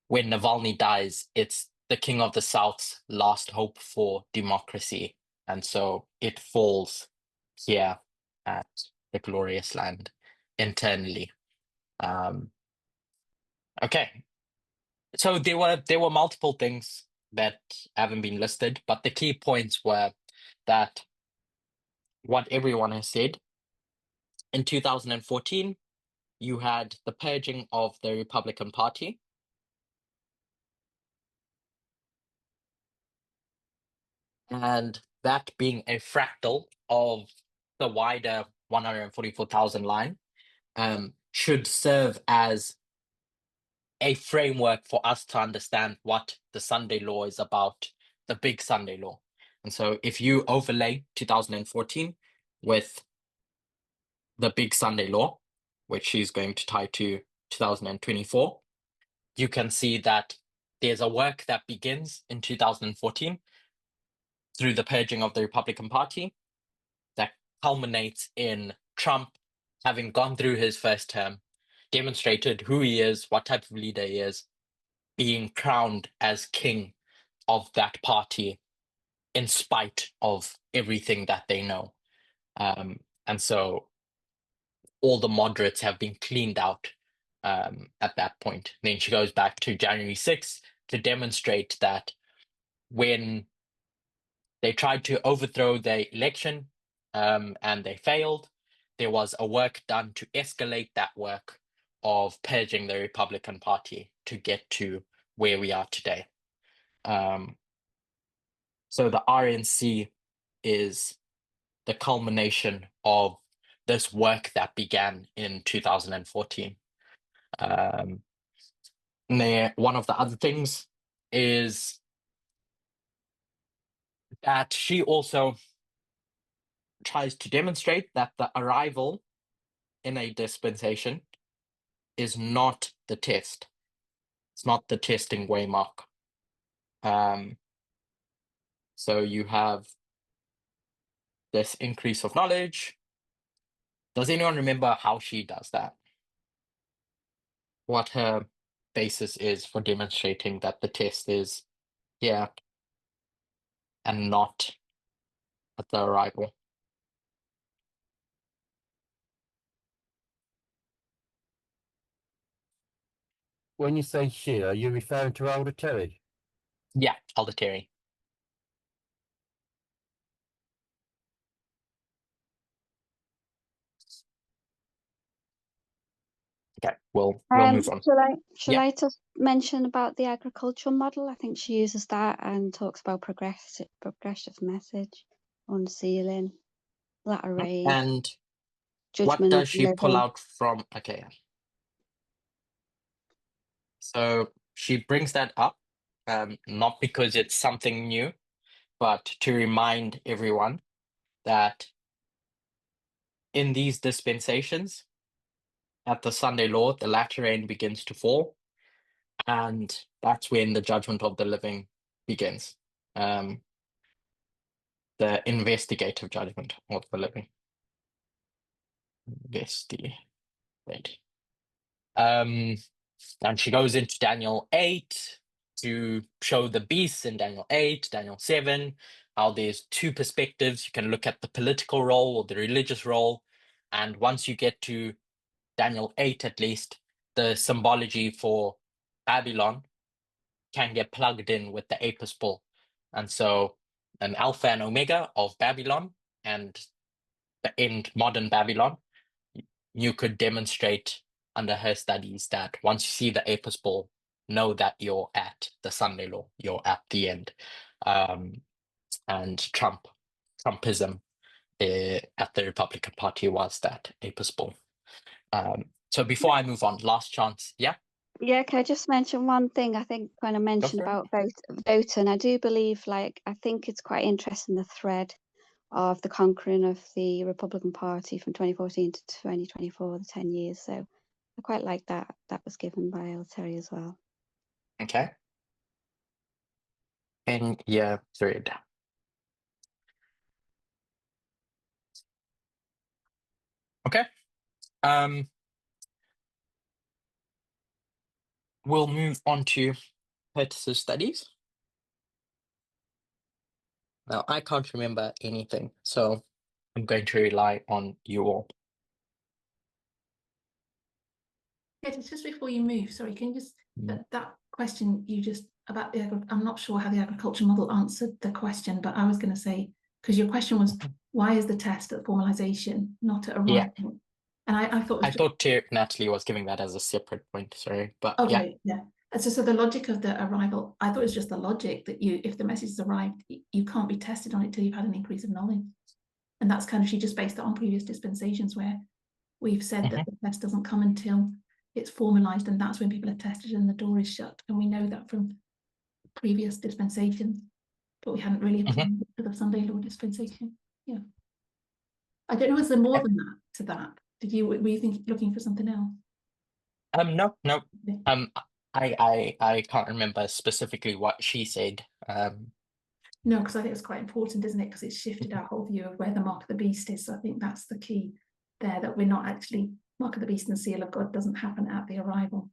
Speaker 1: when Navalny dies, it's the King of the South's last hope for democracy. And so it falls here at the glorious land internally. Okay. So there were multiple things that haven't been listed, but the key points were that what everyone has said. In 2014, you had the purging of the Republican Party. And that being a fractal of the wider 144,000 line should serve as a framework for us to understand what the Sunday law is about, the big Sunday law. And so if you overlay 2014 with the big Sunday law, which is going to tie to 2024, you can see that there's a work that begins in 2014 through the purging of the Republican Party that culminates in Trump having gone through his first term, demonstrated who he is, what type of leader he is, being crowned as king of that party in spite of everything that they know. And so all the moderates have been cleaned out at that point. Then she goes back to January 6th to demonstrate that when they tried to overthrow the election and they failed, there was a work done to escalate that work of purging the Republican Party to get to where we are today. So the RNC is the culmination of this work that began in 2014. One of the other things is that she also tries to demonstrate that the arrival in a dispensation is not the test. It's not the testing waymark. So you have this increase of knowledge. Does anyone remember how she does that? What her basis is for demonstrating that the test is, yeah. and not at the arrival.
Speaker 8: When you say she, are you referring to Elder Terry?
Speaker 1: Yeah, Elder Terry. Okay, we'll move on.
Speaker 2: Shall I just mention about the agricultural model? I think she uses that and talks about progressive message, unsealing, latter raise,
Speaker 1: And what
Speaker 2: judgment
Speaker 1: does
Speaker 2: of
Speaker 1: she pull
Speaker 2: living.
Speaker 1: out from? Okay. So she brings that up, not because it's something new, but to remind everyone that in these dispensations, at the Sunday law, the latter rain begins to fall, and that's when the judgment of the living begins. The investigative judgment of the living. Investigate. And she goes into Daniel 8 to show the beasts in Daniel 8, Daniel 7, how there's two perspectives. You can look at the political role or the religious role. And once you get to Daniel 8, at least, the symbology for Babylon can get plugged in with the Apis bull. And so an Alpha and Omega of Babylon and the end modern Babylon, you could demonstrate under her studies that once you see the Apis bull, know that you're at the Sunday law, you're at the end. And Trumpism at the Republican Party was that Apis bull. So before I move on, last chance, yeah?
Speaker 2: Yeah, can I just mention one thing? I think when I mentioned about voting, I do believe, I think it's quite interesting, the thread of the conquering of the Republican Party from 2014 to 2024, the 10 years. So I quite like that. That was given by Elder Terry as well.
Speaker 1: Okay. And yeah, thread. Okay. We'll move on to Curtis's studies. Now, I can't remember anything, so I'm going to rely on you all.
Speaker 11: It's just before you move, sorry, can you just, that question you just about the, I'm not sure how the agriculture model answered the question, but I was going to say, because your question was, why is the test at formalization, not at arrival?
Speaker 1: Yeah.
Speaker 11: And I thought...
Speaker 1: I thought Natalie was giving that as a separate point, sorry, but
Speaker 11: okay, yeah. So the logic of the arrival, I thought it was just the logic that if the message has arrived, you can't be tested on it till you've had an increase of knowledge. And that's kind of, she just based it on previous dispensations where we've said that the test doesn't come until it's formalized, and that's when people are tested and the door is shut. And we know that from previous dispensations, but we hadn't really applied it to the Sunday law dispensation. Yeah. I don't know, is there more than that to that? Were you looking for something else?
Speaker 1: No. Okay. I can't remember specifically what she said.
Speaker 11: No, because I think it's quite important, isn't it? Because it's shifted our whole view of where the mark of the beast is. So I think that's the key there, that we're not actually, mark of the beast and seal of God doesn't happen at the arrival.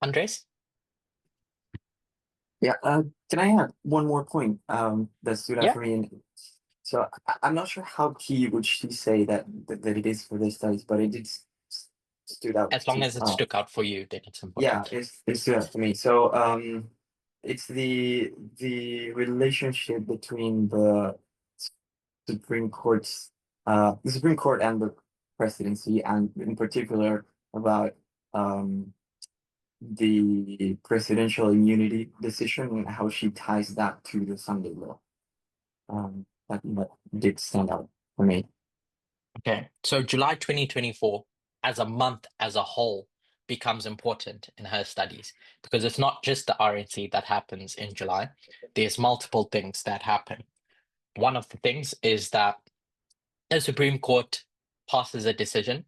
Speaker 1: Andres?
Speaker 9: Yeah, can I add one more point that stood out for me? So I'm not sure how key would she say that it is for the studies, but it did stood out.
Speaker 1: As long as it stuck out for you, then it's
Speaker 9: yeah,
Speaker 1: important.
Speaker 9: it stood out for me. So it's the relationship between the Supreme Court's the Supreme Court and the presidency, and in particular about the presidential immunity decision and how she ties that to the Sunday law. That did stand out for me.
Speaker 1: Okay, so July 2024 as a month as a whole becomes important in her studies, because it's not just the RNC that happens in July. There's multiple things that happen. One of the things is that the Supreme Court passes a decision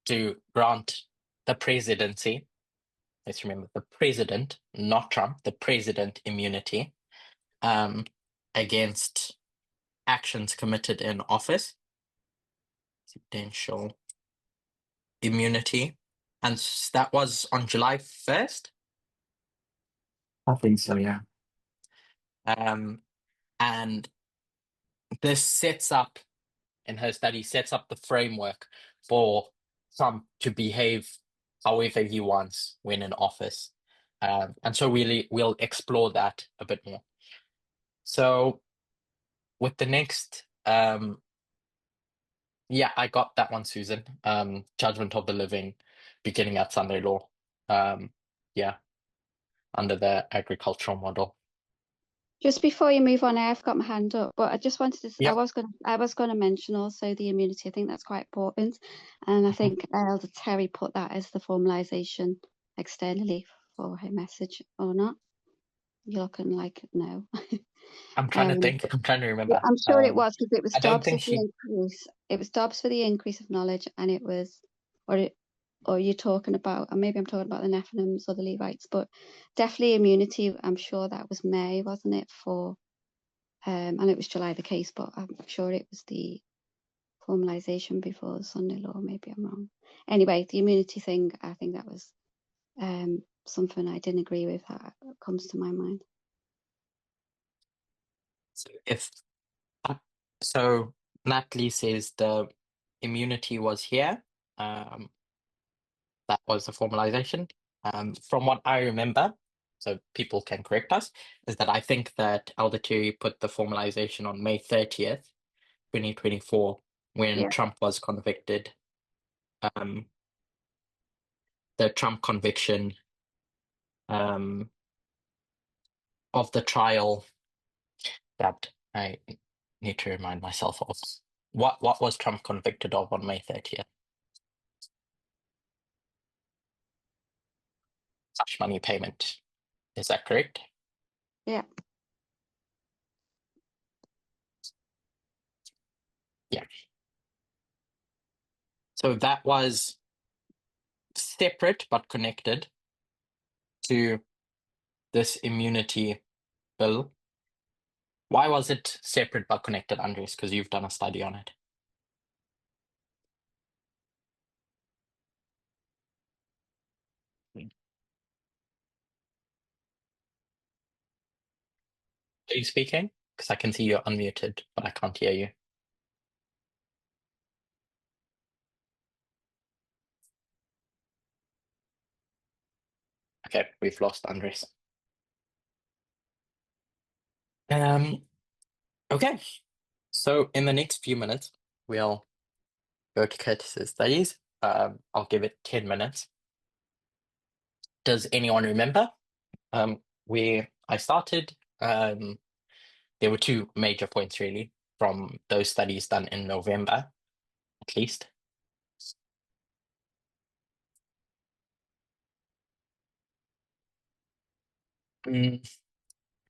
Speaker 1: to grant the presidency, let's remember the president, not Trump, the president immunity against actions committed in office, presidential immunity. And that was on July 1st?
Speaker 9: I think so, yeah.
Speaker 1: And this sets up, in her study, sets up the framework for Trump to behave however he wants when in office. And so we'll explore that a bit more. So with the next, yeah, I got that one, Susan. Judgment of the Living, beginning at Sunday Law. Yeah, under the agricultural model.
Speaker 2: Just before you move on, I have got my hand up, but I just wanted to.
Speaker 1: Yep.
Speaker 2: I was going to mention also the immunity. I think that's quite important, and I think Elder Terry put that as the formalisation externally for her message, or not. You're looking like no.
Speaker 1: I'm trying to think. I'm trying to remember.
Speaker 2: I'm sure it was, because it was
Speaker 1: I don't
Speaker 2: Dobbs
Speaker 1: think
Speaker 2: for the increase. It was Dobbs for the increase of knowledge, and it was, or you're talking about, or maybe I'm talking about the Nephilims or the Levites, but definitely immunity. I'm sure that was May, wasn't it? For and it was July the case, but I'm sure it was the formalisation before the Sunday Law. Maybe I'm wrong. Anyway, the immunity thing, I think that was something I didn't agree with. That comes to my mind.
Speaker 1: So Natalie says the immunity was here. That was the formalization. From what I remember, so people can correct us, is that I think that Elder Terry put the formalization on May 30th, 2024, when Trump was convicted. The Trump conviction of the trial that I need to remind myself of. What was Trump convicted of on May 30th? Hush money payment. Is that correct?
Speaker 2: Yeah.
Speaker 1: Yeah. So that was separate but connected to this immunity bill. Why was it separate but connected, Andres? Because you've done a study on it. Are you speaking? Because I can see you're unmuted, but I can't hear you. Okay, we've lost Andres. Okay, so in the next few minutes, we'll go to Curtis's studies. I'll give it 10 minutes. Does anyone remember where I started? There were two major points, really, from those studies done in November, at least.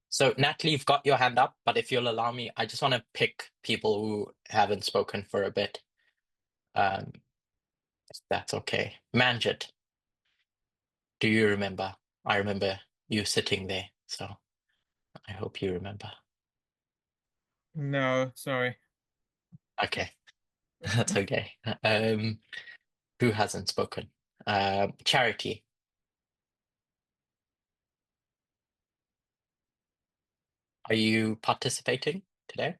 Speaker 1: So, Natalie, you've got your hand up, but if you'll allow me, I just want to pick people who haven't spoken for a bit. If that's okay. Manjit, do you remember? I remember you sitting there, so I hope you remember.
Speaker 12: No, sorry.
Speaker 1: Okay, that's okay. Who hasn't spoken? Charity. Are you participating today?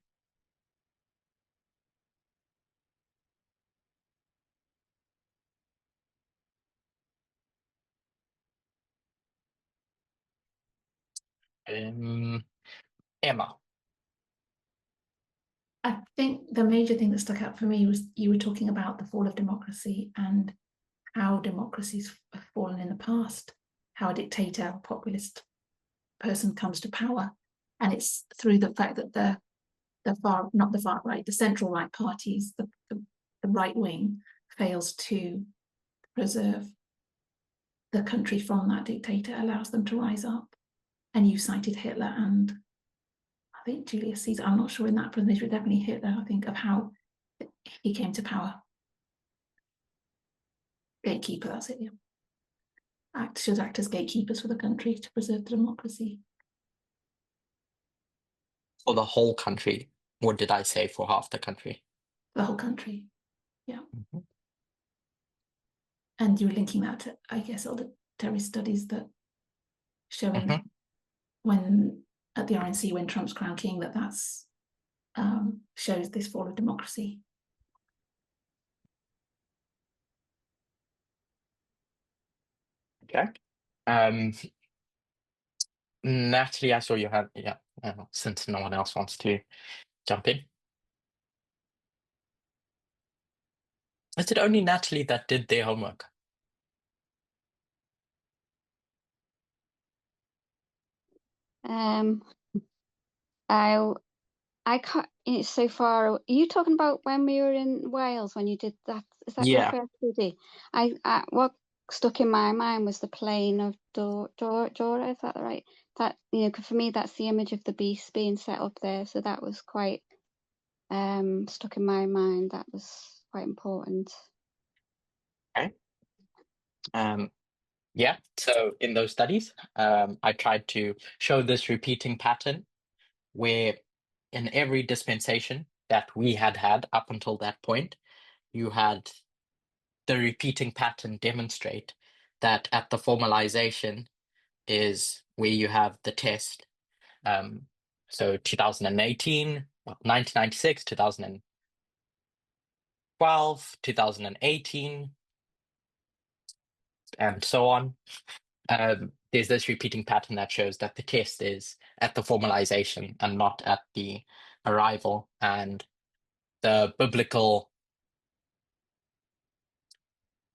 Speaker 1: Emma.
Speaker 11: I think the major thing that stuck out for me was you were talking about the fall of democracy and how democracies have fallen in the past, how a dictator, a populist person comes to power. And it's through the fact that the not the far right, the central right parties, the right wing fails to preserve the country from that dictator, allows them to rise up. And you cited Hitler and I think Julius Caesar. I'm not sure in that presentation, but definitely Hitler, I think, of how he came to power. Gatekeeper, that's it, yeah. Should act as gatekeepers for the country to preserve the democracy.
Speaker 1: For the whole country? Or did I say for half the country?
Speaker 11: The whole country, yeah. And you're linking that to, I guess, all the Terry studies that showing when at the RNC when Trump's crowned king, that's shows this fall of democracy.
Speaker 1: Okay. Natalie, I saw you had, yeah, since no one else wants to jump in. Is it only Natalie that did their homework?
Speaker 2: I can't. It's so far. Are you talking about when we were in Wales when you did that? Is that your
Speaker 1: Yeah.
Speaker 2: first study? What stuck in my mind was the plain of Dora. Is that right? That, you know, 'cause for me that's the image of the beast being set up there. So that was quite stuck in my mind. That was quite important.
Speaker 1: Okay. Yeah. So in those studies, I tried to show this repeating pattern where in every dispensation that we had up until that point, you had the repeating pattern demonstrate that at the formalization is where you have the test. So 2018, 1996, 2012, 2018, and so on. There's this repeating pattern that shows that the test is at the formalization and not at the arrival. And the biblical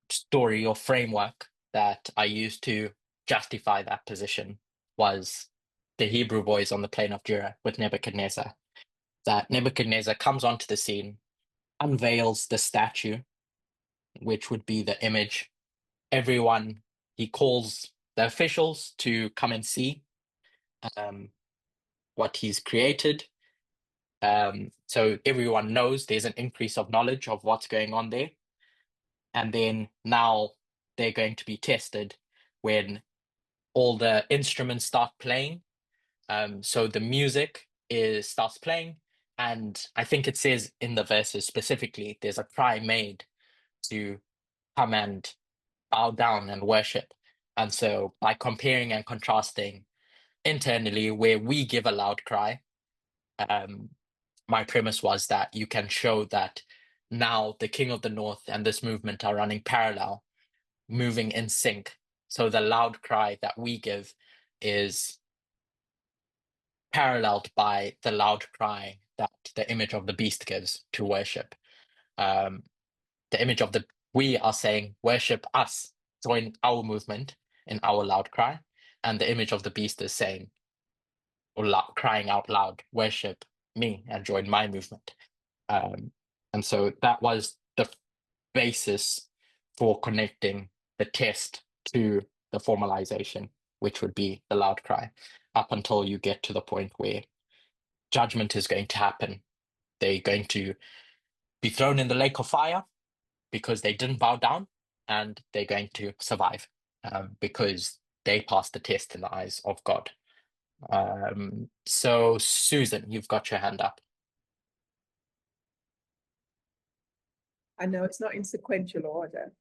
Speaker 1: story or framework that I used to justify that position was the Hebrew boys on the plain of Dura with Nebuchadnezzar. That Nebuchadnezzar comes onto the scene, unveils the statue, which would be the image. He calls the officials to come and see what he's created. So everyone knows there's an increase of knowledge of what's going on there. And then now they're going to be tested when all the instruments start playing. So the music starts playing. And I think it says in the verses specifically, there's a cry made to come and bow down and worship. And so by comparing and contrasting internally where we give a loud cry, my premise was that you can show that now the King of the North and this movement are running parallel, moving in sync. So the loud cry that we give is paralleled by the loud cry that the image of the beast gives to worship. The image of we are saying, worship us, join our movement in our loud cry. And the image of the beast is saying, or crying out loud, worship me and join my movement. And so that was the basis for connecting the test to the formalization, which would be the loud cry, up until you get to the point where judgment is going to happen. They're going to be thrown in the lake of fire because they didn't bow down, and they're going to survive because they passed the test in the eyes of God. So Susan, you've got your hand up.
Speaker 7: I know it's not in sequential order,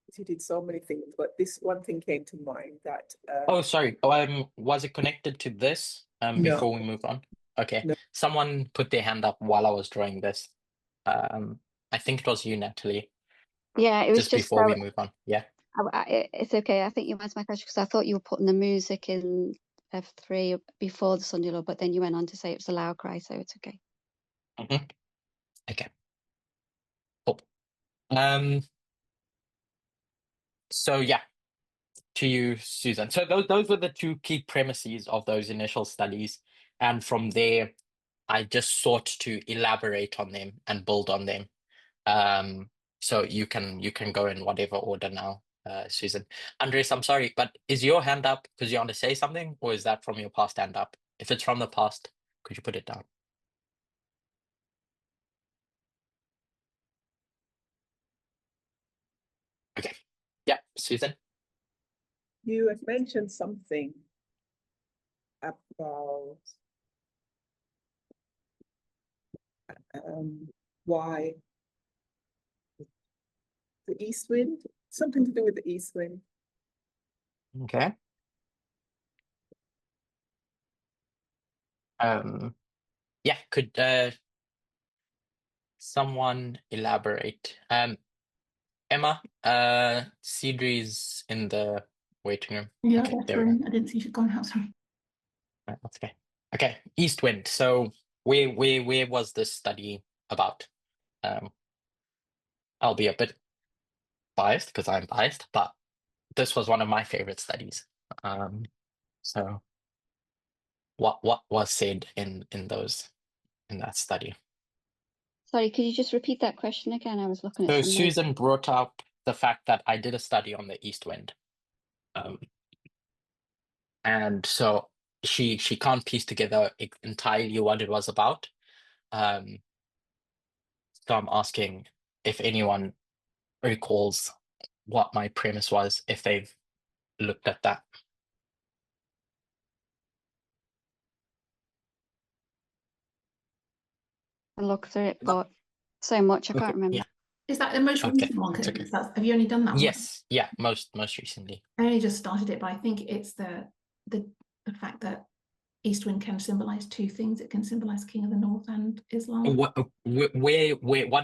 Speaker 7: because you did so many things, but this one thing came to mind that.
Speaker 1: Oh, sorry. Was it connected to this before we move on? Okay.
Speaker 7: No.
Speaker 1: Someone put their hand up while I was drawing this. I think it was you, Natalie.
Speaker 2: Yeah, it was just
Speaker 1: before we move on. Yeah.
Speaker 2: It's okay. I think you answered my question because I thought you were putting the music in F3 before the Sunday Law, but then you went on to say it was a loud cry, so it's okay.
Speaker 1: Mm-hmm. Okay. Cool. So yeah, to you, Susan. So those were the two key premises of those initial studies, and from there, I just sought to elaborate on them and build on them. So you can go in whatever order now, Susan. Andres, I'm sorry, but is your hand up because you want to say something, or is that from your past hand up? If it's from the past, could you put it down? Okay. Yeah, Susan.
Speaker 7: You had mentioned something about why the east wind, something to do with the east wind.
Speaker 1: Okay. Yeah, could someone elaborate? Emma, Cedri's in the waiting room.
Speaker 11: Yeah,
Speaker 1: Okay,
Speaker 11: that's
Speaker 1: there we go.
Speaker 11: room. I didn't see she'd gone out. Sorry.
Speaker 1: Right, that's okay. Okay, East Wind. So where was this study about? I'll be a bit biased because I'm biased, but this was one of my favorite studies. So what was said in that study?
Speaker 2: Sorry, could you just repeat that question again? I was looking at
Speaker 1: So
Speaker 2: some notes.
Speaker 1: Susan brought up the fact that I did a study on the East Wind. And so she can't piece together entirely what it was about. So I'm asking if anyone recalls what my premise was, if they've looked at that.
Speaker 2: I looked through it, but so much I
Speaker 1: Okay,
Speaker 2: can't remember.
Speaker 1: yeah.
Speaker 11: Is that the most
Speaker 1: Okay,
Speaker 11: recent one?
Speaker 1: it's okay.
Speaker 11: Have you only done that one?
Speaker 1: Yes, yeah, most recently.
Speaker 11: I only just started it, but I think it's the fact that East Wind can symbolize two things. It can symbolize King of the North and Islam.
Speaker 1: What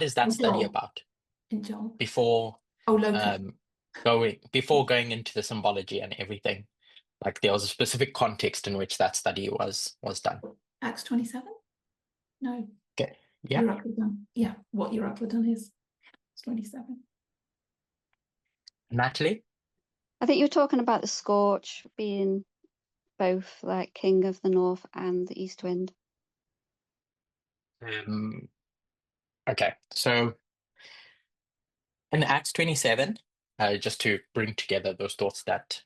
Speaker 1: is that
Speaker 11: In
Speaker 1: study
Speaker 11: Joel.
Speaker 1: about?
Speaker 11: In Joel.
Speaker 1: Before
Speaker 11: Locust.
Speaker 1: before going into the symbology and everything, like there was a specific context in which that study was done.
Speaker 11: Acts 27? No.
Speaker 1: Okay. Yeah.
Speaker 11: Euroclidon. Yeah, what Euroclidon is. It's 27.
Speaker 1: Natalie?
Speaker 2: I think you were talking about the Scorch being both like King of the North and the East Wind.
Speaker 1: Okay, so in Acts 27, just to bring together those thoughts that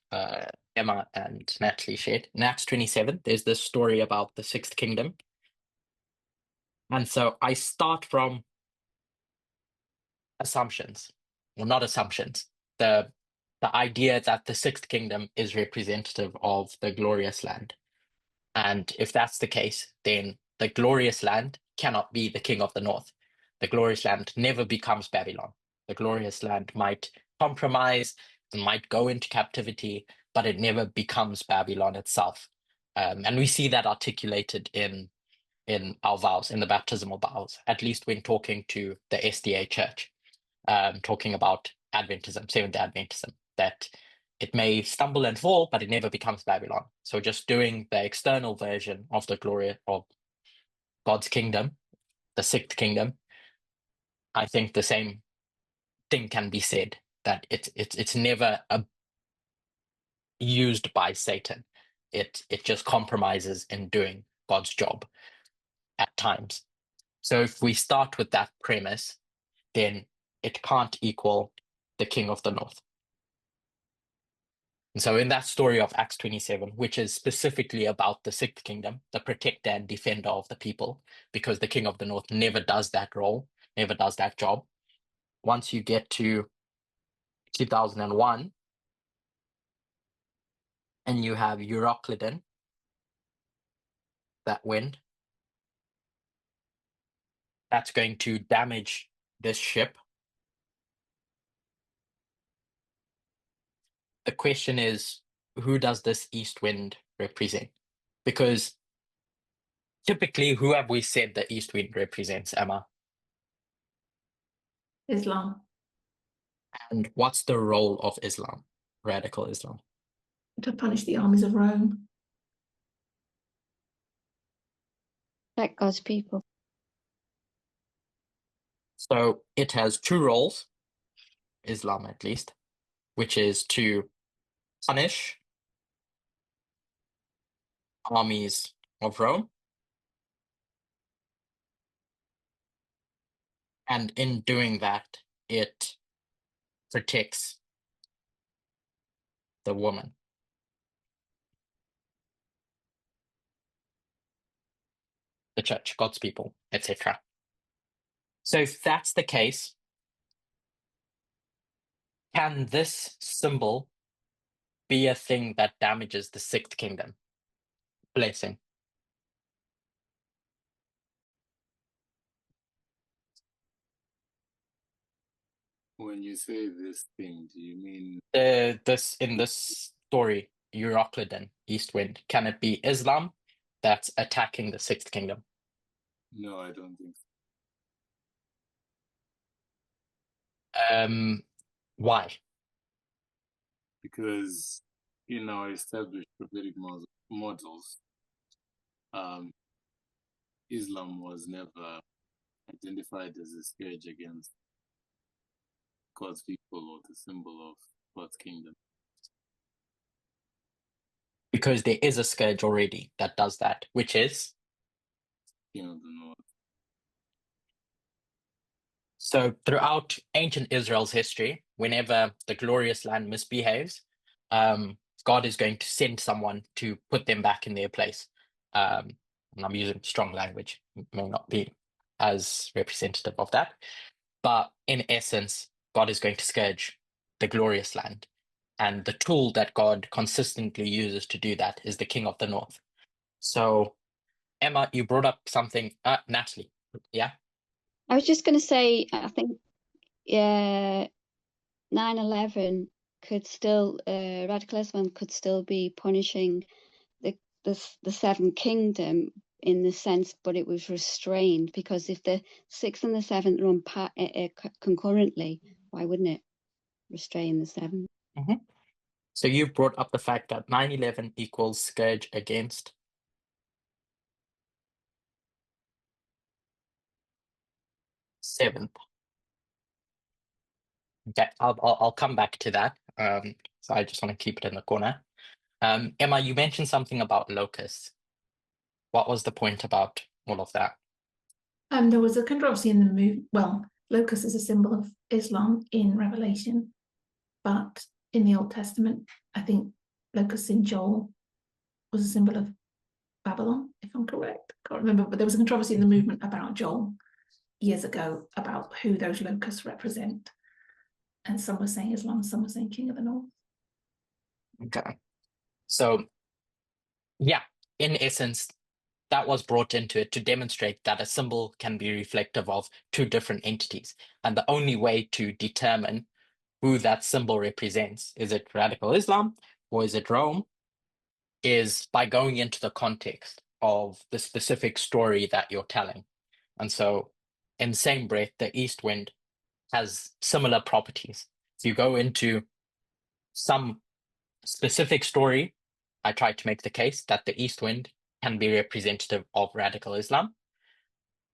Speaker 1: Emma and Natalie shared, in Acts 27, there's this story about the Sixth Kingdom. And so I start from assumptions, well, not assumptions, the idea that the Sixth Kingdom is representative of the glorious land. And if that's the case, then the glorious land cannot be the King of the North. The glorious land never becomes Babylon. The glorious land might compromise, and might go into captivity, but it never becomes Babylon itself. And we see that articulated in our vows, in the baptismal vows, at least when talking to the SDA church, talking about Adventism, Seventh-day Adventism, that it may stumble and fall, but it never becomes Babylon. So just doing the external version of the glory of God's kingdom, the Sixth Kingdom, I think the same thing can be said, that it's never used by Satan. It just compromises in doing God's job at times. So if we start with that premise, then it can't equal the King of the North. And so in that story of Acts 27, which is specifically about the Sixth Kingdom, the protector and defender of the people, because the King of the North never does that role, never does that job. Once you get to 2001, and you have Euroclidon, that wind, that's going to damage this ship. The question is, who does this east wind represent? Because typically, who have we said the east wind represents, Emma?
Speaker 11: Islam.
Speaker 1: And what's the role of Islam, radical Islam?
Speaker 11: To punish the armies of Rome.
Speaker 2: Like God's people.
Speaker 1: So it has two roles, Islam at least, which is to punish armies of Rome, and in doing that, it protects the woman. The church, God's people, etc. So if that's the case, can this symbol be a thing that damages the Sixth Kingdom? Blessing.
Speaker 10: When you say this thing, do you mean
Speaker 1: In this story, Euroclidon, East Wind, can it be Islam that's attacking the sixth kingdom?
Speaker 10: No, I don't think
Speaker 1: so. Why?
Speaker 10: Because in our established prophetic models, Islam was never identified as a scourge against God's people or the symbol of God's kingdom.
Speaker 1: Because there is a scourge already that does that, which is?
Speaker 10: King of the North.
Speaker 1: So throughout ancient Israel's history, whenever the glorious land misbehaves, God is going to send someone to put them back in their place. And I'm using strong language, it may not be as representative of that. But in essence, God is going to scourge the glorious land. And the tool that God consistently uses to do that is the King of the North. So, Emma, you brought up something, Natalie, yeah?
Speaker 2: I was just going to say, I think 9/11 could still, radical Islam could still be punishing the seventh kingdom in the sense, but it was restrained, because if the sixth and the seventh run concurrently, why wouldn't it restrain the seventh?
Speaker 1: Mm-hmm. So you brought up the fact that 9/11 equals scourge against seventh. Okay, I'll come back to that. So I just want to keep it in the corner. Emma, you mentioned something about locusts. What was the point about all of that?
Speaker 11: There was a controversy in the movement. Well, locust is a symbol of Islam in Revelation, but in the Old Testament, I think locust in Joel was a symbol of Babylon, if I'm correct. I can't remember, but there was a controversy in the movement about Joel years ago about who those locusts represent. And some were saying Islam, some were saying King of the North.
Speaker 1: Okay. So, yeah, in essence, that was brought into it to demonstrate that a symbol can be reflective of two different entities. And the only way to determine who that symbol represents, is it radical Islam or is it Rome, is by going into the context of the specific story that you're telling. And so in the same breath, the east wind has similar properties. If you go into some specific story, I try to make the case that the east wind can be representative of radical Islam.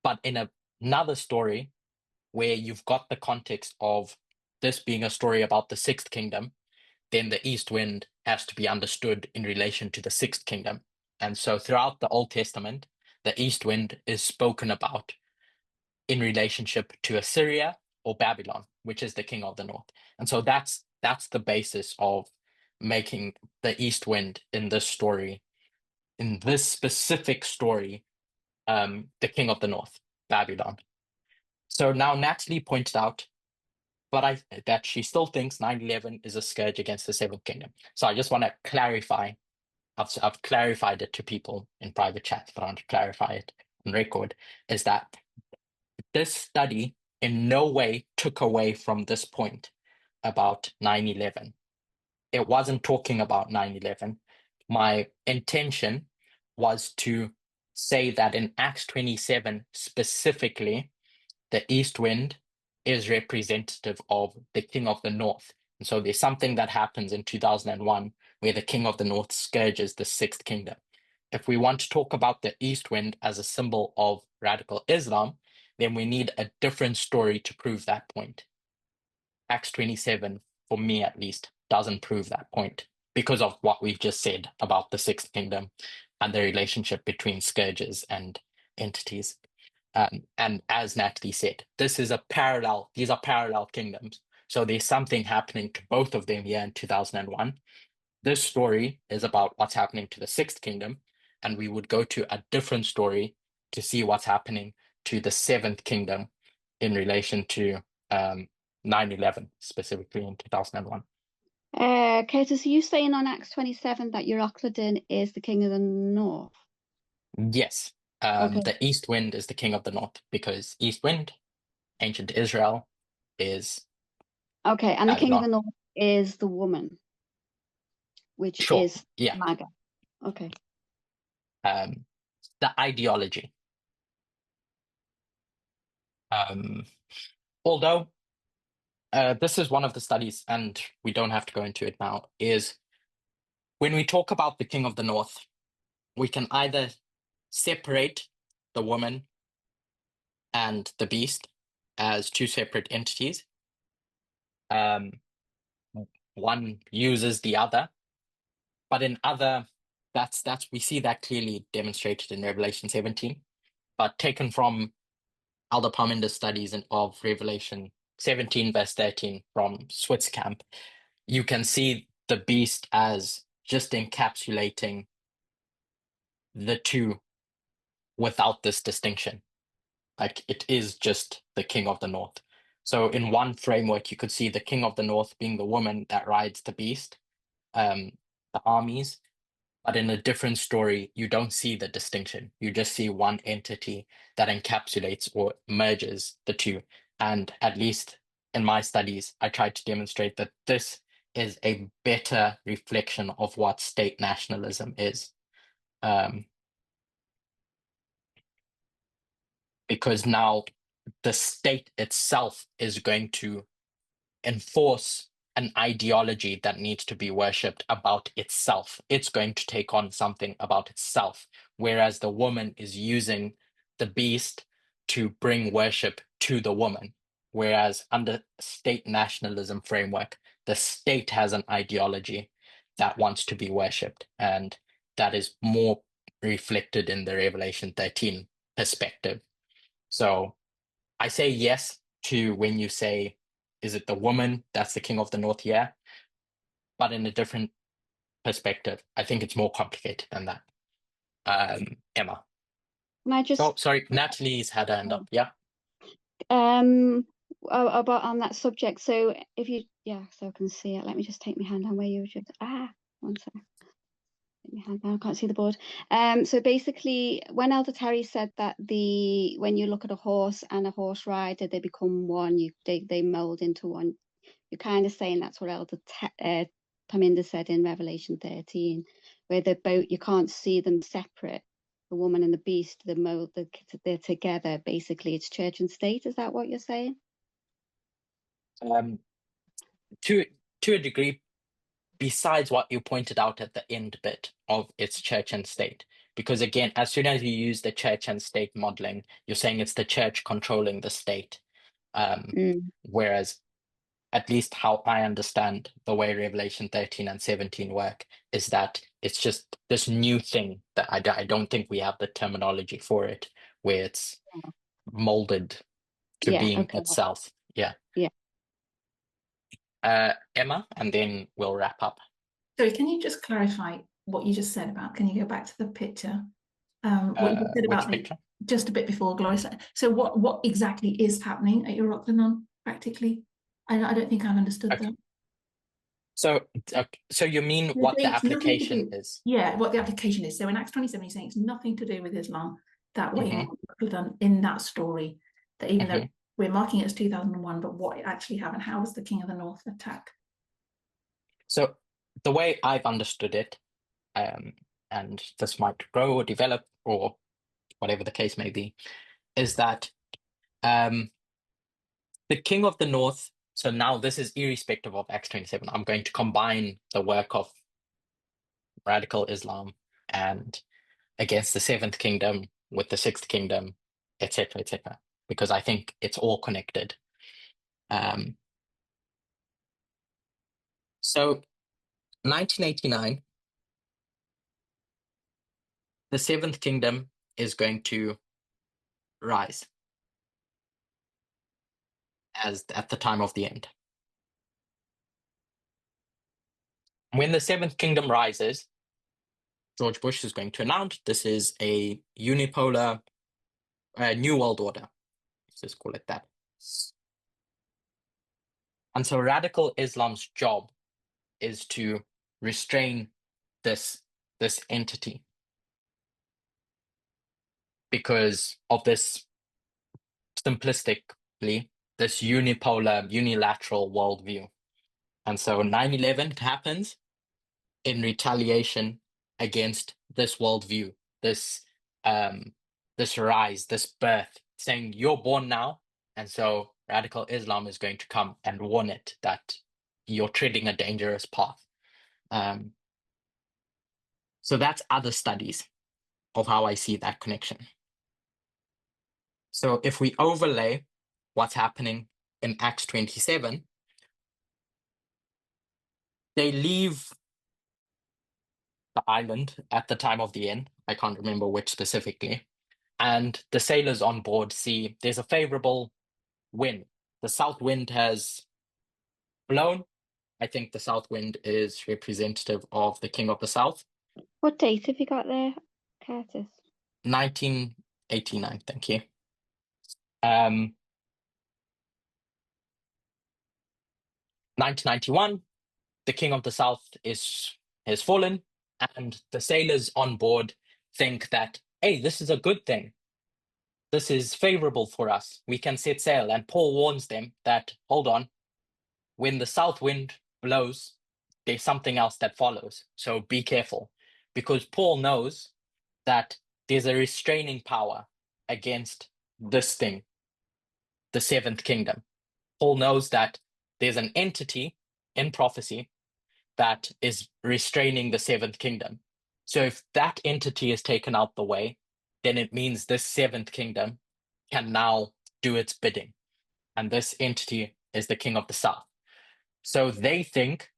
Speaker 1: But in another story where you've got the context of this being a story about the sixth kingdom, then the east wind has to be understood in relation to the sixth kingdom. And so throughout the Old Testament, the east wind is spoken about in relationship to Assyria or Babylon, which is the king of the north. And so that's the basis of making the east wind in this story, in this specific story, the king of the north, Babylon. So now Natalie pointed out that she still thinks 9/11 is a scourge against the seventh kingdom. So I just want to clarify. I've clarified it to people in private chats, but I want to clarify it on record, is that this study in no way took away from this point about 9/11. It wasn't talking about 9/11. My intention was to say that in Acts 27 specifically, the east wind is representative of the king of the north. And so there's something that happens in 2001 where the king of the north scourges the sixth kingdom. If we want to talk about the east wind as a symbol of radical Islam, then we need a different story to prove that point. Acts 27, for me at least, doesn't prove that point because of what we've just said about the sixth kingdom and the relationship between scourges and entities. And as Natalie said, these are parallel kingdoms. So there's something happening to both of them here in 2001. This story is about what's happening to the sixth kingdom, and we would go to a different story to see what's happening to the seventh kingdom in relation to 9/11, specifically in 2001.
Speaker 2: Curtis, are you saying on Acts 27 that Euroclydon is the king of the north?
Speaker 1: Yes.
Speaker 2: Okay.
Speaker 1: The east wind is the king of the north because east wind, ancient Israel, is
Speaker 2: okay, and the king of the
Speaker 1: Babylon.
Speaker 2: north is the woman, which
Speaker 1: Sure.
Speaker 2: is
Speaker 1: Yeah.
Speaker 2: Maga. Okay.
Speaker 1: the ideology. Although this is one of the studies, and we don't have to go into it now, is when we talk about the King of the North, we can either separate the woman and the beast as two separate entities. One uses the other, but in other, we see that clearly demonstrated in Revelation 17, but taken from Elder Parminder's studies of Revelation 17 verse 13 from Switzkamp, you can see the beast as just encapsulating the two without this distinction. Like, it is just the King of the North. So in one framework, you could see the King of the North being the woman that rides the beast, the armies. But in a different story, you don't see the distinction. You just see one entity that encapsulates or merges the two. And at least in my studies, I tried to demonstrate that this is a better reflection of what state nationalism is. Because now the state itself is going to enforce an ideology that needs to be worshipped about itself. It's going to take on something about itself, whereas the woman is using the beast to bring worship to the woman. Whereas under state nationalism framework, the state has an ideology that wants to be worshipped, and that is more reflected in the Revelation 13 perspective. So I say yes to when you say, is it the woman that's the King of the North? Yeah. But in a different perspective, I think it's more complicated than that. Emma.
Speaker 2: Can I just...
Speaker 1: Oh, sorry, Natalie's had her hand up. Yeah.
Speaker 2: About on that subject. So if you, so I can see it. Let me just take my hand on where you should. One second. I can't see the board. So basically, when Elder Terry said that when you look at a horse and a horse rider, they become one. They mold into one. You're kind of saying that's what Elder Parminder said in Revelation 13, where you can't see them separate. The woman and the beast, they're together. Basically, it's church and state. Is that what you're saying?
Speaker 1: To a degree. Besides what you pointed out at the end bit of its church and state. Because again, as soon as you use the church and state modeling, you're saying it's the church controlling the state. Whereas, at least how I understand the way Revelation 13 and 17 work, is that it's just this new thing that I don't think we have the terminology for it, where it's molded to being itself. Yeah. Emma, and then we'll wrap up.
Speaker 11: Sorry, can you just clarify what you just said about? Can you go back to the picture? What you said about just a bit before, Gloria. So what exactly is happening at your Rocklanon practically? I don't think I've understood that.
Speaker 1: So you mean what the application is?
Speaker 11: Yeah, what the application is. So in Acts 27, you're saying it's nothing to do with Islam that way done in that story. That even though we're marking it as 2001, but what actually happened? How was the King of the North attack?
Speaker 1: So the way I've understood it, and this might grow or develop or whatever the case may be, is that the King of the North, so now this is irrespective of Acts 27, I'm going to combine the work of radical Islam and against the Seventh Kingdom with the Sixth Kingdom, etc., because I think it's all connected. So 1989, the Seventh Kingdom is going to rise at the time of the end. When the Seventh Kingdom rises, George Bush is going to announce this is a unipolar New World Order. Let's just call it that. And so radical Islam's job is to restrain this entity because of this, simplistically, this unilateral worldview. And so 9/11 happens in retaliation against this worldview, this this rise, this birth, saying you're born now, and so radical Islam is going to come and warn it that you're treading a dangerous path. So that's other studies of how I see that connection. So if we overlay what's happening in Acts 27, they leave the island at the time of the end. I can't remember which specifically. And the sailors on board see there's a favorable wind. The south wind has blown. I think the south wind is representative of the King of the South.
Speaker 2: What date have you got there, Curtis?
Speaker 1: 1989, thank you. 1991, the King of the South has fallen, and the sailors on board think that, hey, this is a good thing. This is favorable for us. We can set sail. And Paul warns them that, hold on, when the south wind blows, there's something else that follows. So be careful, because Paul knows that there's a restraining power against this thing, the seventh kingdom. Paul knows that there's an entity in prophecy that is restraining the seventh kingdom. So if that entity is taken out the way, then it means this seventh kingdom can now do its bidding. And this entity is the King of the South. So they think,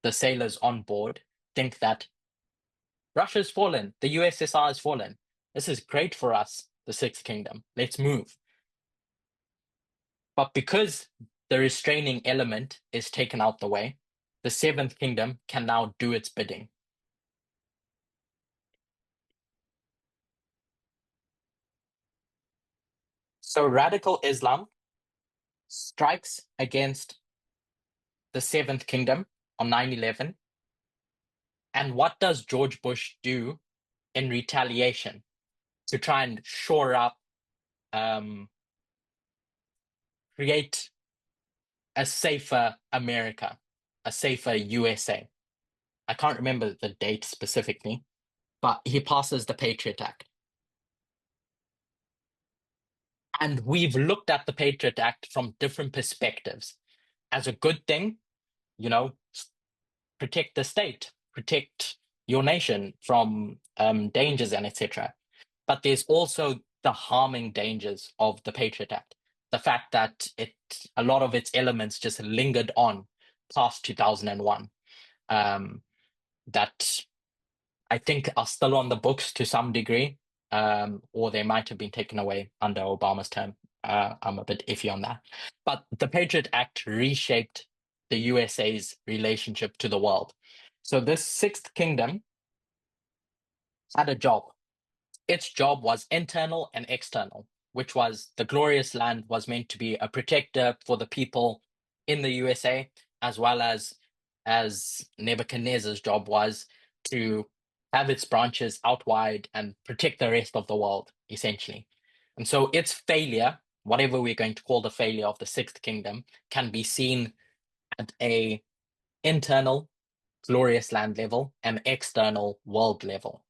Speaker 1: the sailors on board think that Russia's fallen, the USSR has fallen. This is great for us, the sixth kingdom. Let's move. But because the restraining element is taken out the way, the seventh kingdom can now do its bidding. So radical Islam strikes against the seventh kingdom on 9/11. And what does George Bush do in retaliation to try and shore up, create a safer America, a safer USA? I can't remember the date specifically, but he passes the Patriot Act. And we've looked at the Patriot Act from different perspectives. As a good thing, you know, protect the state, protect your nation from dangers and etc. But there's also the harming dangers of the Patriot Act. The fact that a lot of its elements just lingered on past 2001, that I think are still on the books to some degree, or they might have been taken away under Obama's term. I'm a bit iffy on that. But the Patriot Act reshaped the USA's relationship to the world. So this sixth kingdom had a job. Its job was internal and external, which was the glorious land was meant to be a protector for the people in the USA, as well as Nebuchadnezzar's job was to have its branches out wide and protect the rest of the world, essentially. And so its failure, whatever we're going to call the failure of the sixth kingdom, can be seen at a internal glorious land level and external world level.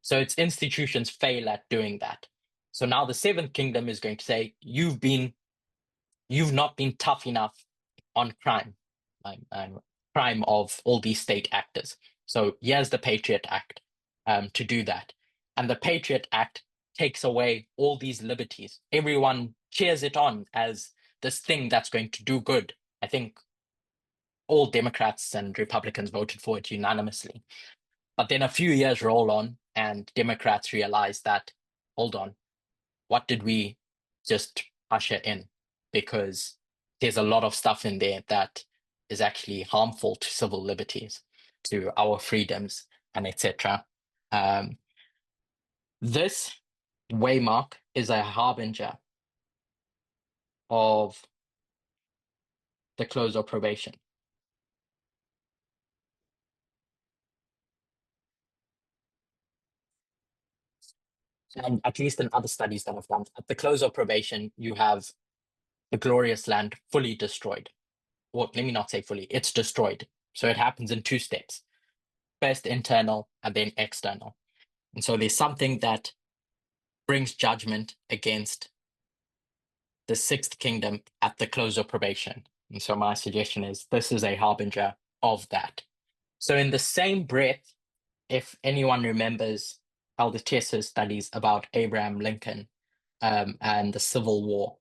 Speaker 1: So its institutions fail at doing that. So now the seventh kingdom is going to say, you've not been tough enough on crime, crime of all these state actors. So here's the Patriot Act to do that. And the Patriot Act takes away all these liberties. Everyone cheers it on as this thing that's going to do good. I think all Democrats and Republicans voted for it unanimously. But then a few years roll on and Democrats realize that, hold on, what did we just usher in? Because there's a lot of stuff in there that is actually harmful to civil liberties, to our freedoms, and etc. This waymark is a harbinger of the close of probation. And at least in other studies that I've done, at the close of probation, you have the glorious land fully destroyed. Well, let me not say fully, it's destroyed. So it happens in two steps. First internal and then external. And so there's something that brings judgment against the Sixth Kingdom at the close of probation. And so my suggestion is this is a harbinger of that. So in the same breath, if anyone remembers Elder Tessa's studies about Abraham Lincoln and the Civil War,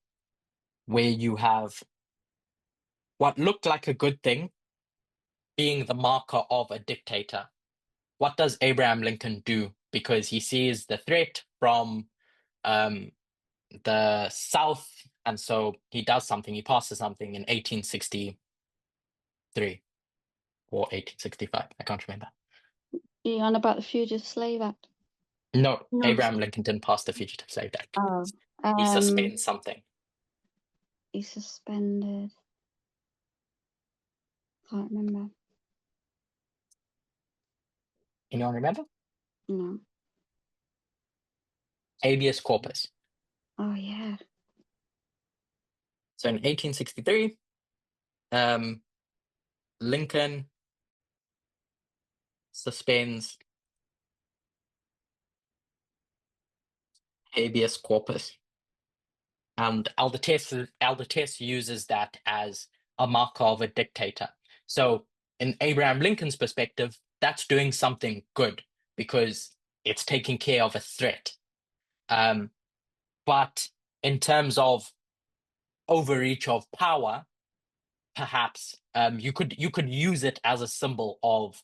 Speaker 1: where you have what looked like a good thing being the marker of a dictator. What does Abraham Lincoln do? Because he sees the threat from the South, and so he does something. He passes something in 1863 or 1865. I can't remember.
Speaker 2: Are you on about the Fugitive Slave Act?
Speaker 1: No,
Speaker 11: No.
Speaker 1: Abraham Lincoln didn't pass the Fugitive Slave Act.
Speaker 2: Oh,
Speaker 1: He suspends something.
Speaker 2: he suspended. Can't remember.
Speaker 1: Anyone remember?
Speaker 2: No.
Speaker 1: Habeas corpus.
Speaker 2: Oh yeah.
Speaker 1: So in 1863, Lincoln suspends habeas corpus. And Elder Tess uses that as a marker of a dictator. So in Abraham Lincoln's perspective, that's doing something good because it's taking care of a threat. But in terms of overreach of power, perhaps you could use it as a symbol of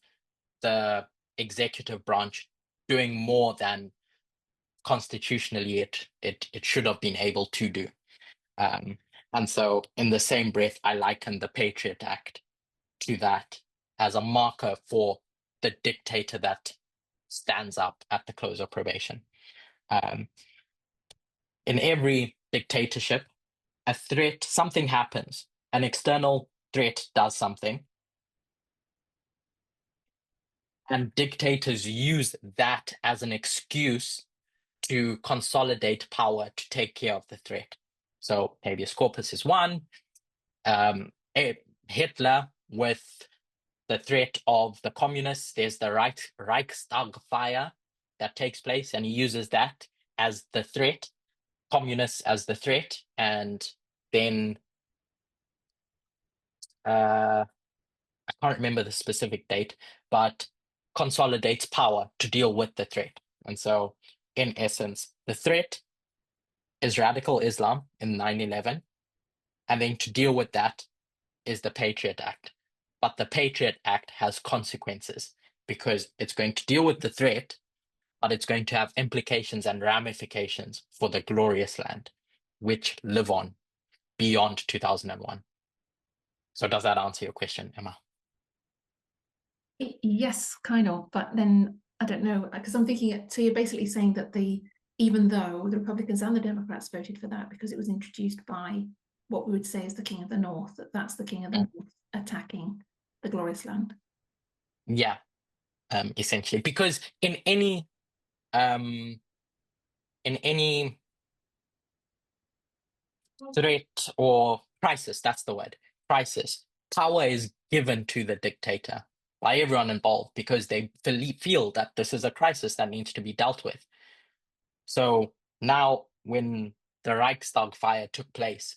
Speaker 1: the executive branch doing more than constitutionally it should have been able to do. And so in the same breath, I liken the Patriot Act to that as a marker for the dictator that stands up at the close of probation. In every dictatorship, a threat, something happens, an external threat does something, and dictators use that as an excuse to consolidate power to take care of the threat. So habeas corpus is one. Hitler, with the threat of the communists, there's the Reichstag fire that takes place, and he uses that as the threat, communists as the threat, and then I can't remember the specific date, but consolidates power to deal with the threat. And so, in essence, the threat is radical Islam in 9/11, and then to deal with that is the Patriot Act. But the Patriot Act has consequences because it's going to deal with the threat, but it's going to have implications and ramifications for the glorious land, which live on beyond 2001. So does that answer your question, Emma?
Speaker 11: Yes, kind of, but then I don't know, because I'm thinking, so you're basically saying that even though the Republicans and the Democrats voted for that because it was introduced by what we would say is the King of the North, that's the King of the North attacking the glorious land.
Speaker 1: Yeah, essentially, because in any threat or crisis, that's the word, crisis, power is given to the dictator by everyone involved because they feel that this is a crisis that needs to be dealt with. So now when the Reichstag fire took place,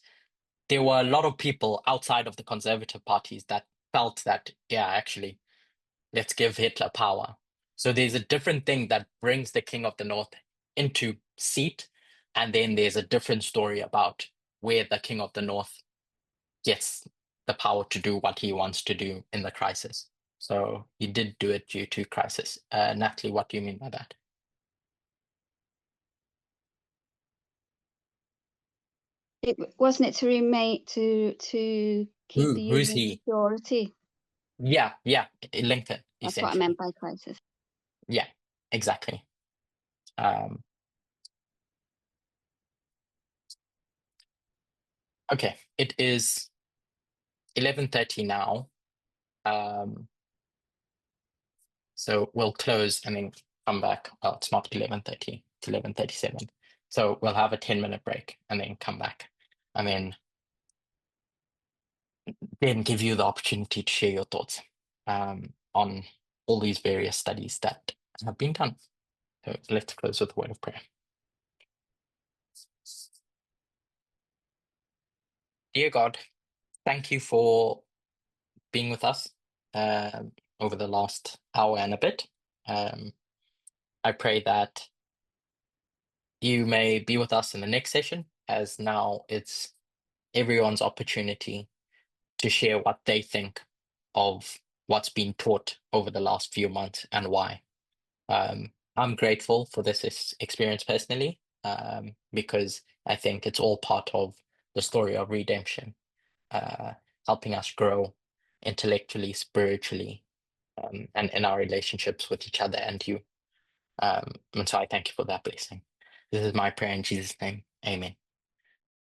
Speaker 1: there were a lot of people outside of the conservative parties that felt that, yeah, actually, let's give Hitler power. So there's a different thing that brings the King of the North into seat, and then there's a different story about where the King of the North gets the power to do what he wants to do in the crisis. So he did do it due to crisis. Natalie, what do you mean by that?
Speaker 2: Wasn't it to remain to keep the
Speaker 1: Who's
Speaker 2: Union
Speaker 1: he?
Speaker 2: security?
Speaker 1: Yeah, Lincoln.
Speaker 2: That's what I meant by crisis.
Speaker 1: Yeah, exactly. Okay, it is 11:30 now. So we'll close and then come back. Well, it's not 11:30, it's 11:37. So we'll have a 10-minute break and then come back and then give you the opportunity to share your thoughts on all these various studies that have been done. So let's close with a word of prayer. Dear God, thank you for being with us over the last hour and a bit. I pray that you may be with us in the next session, as now it's everyone's opportunity to share what they think of what's been taught over the last few months and why. I'm grateful for this experience personally, because I think it's all part of the story of redemption, helping us grow intellectually, spiritually, and in our relationships with each other and you. And so I thank you for that blessing. This is my prayer in Jesus' name. Amen.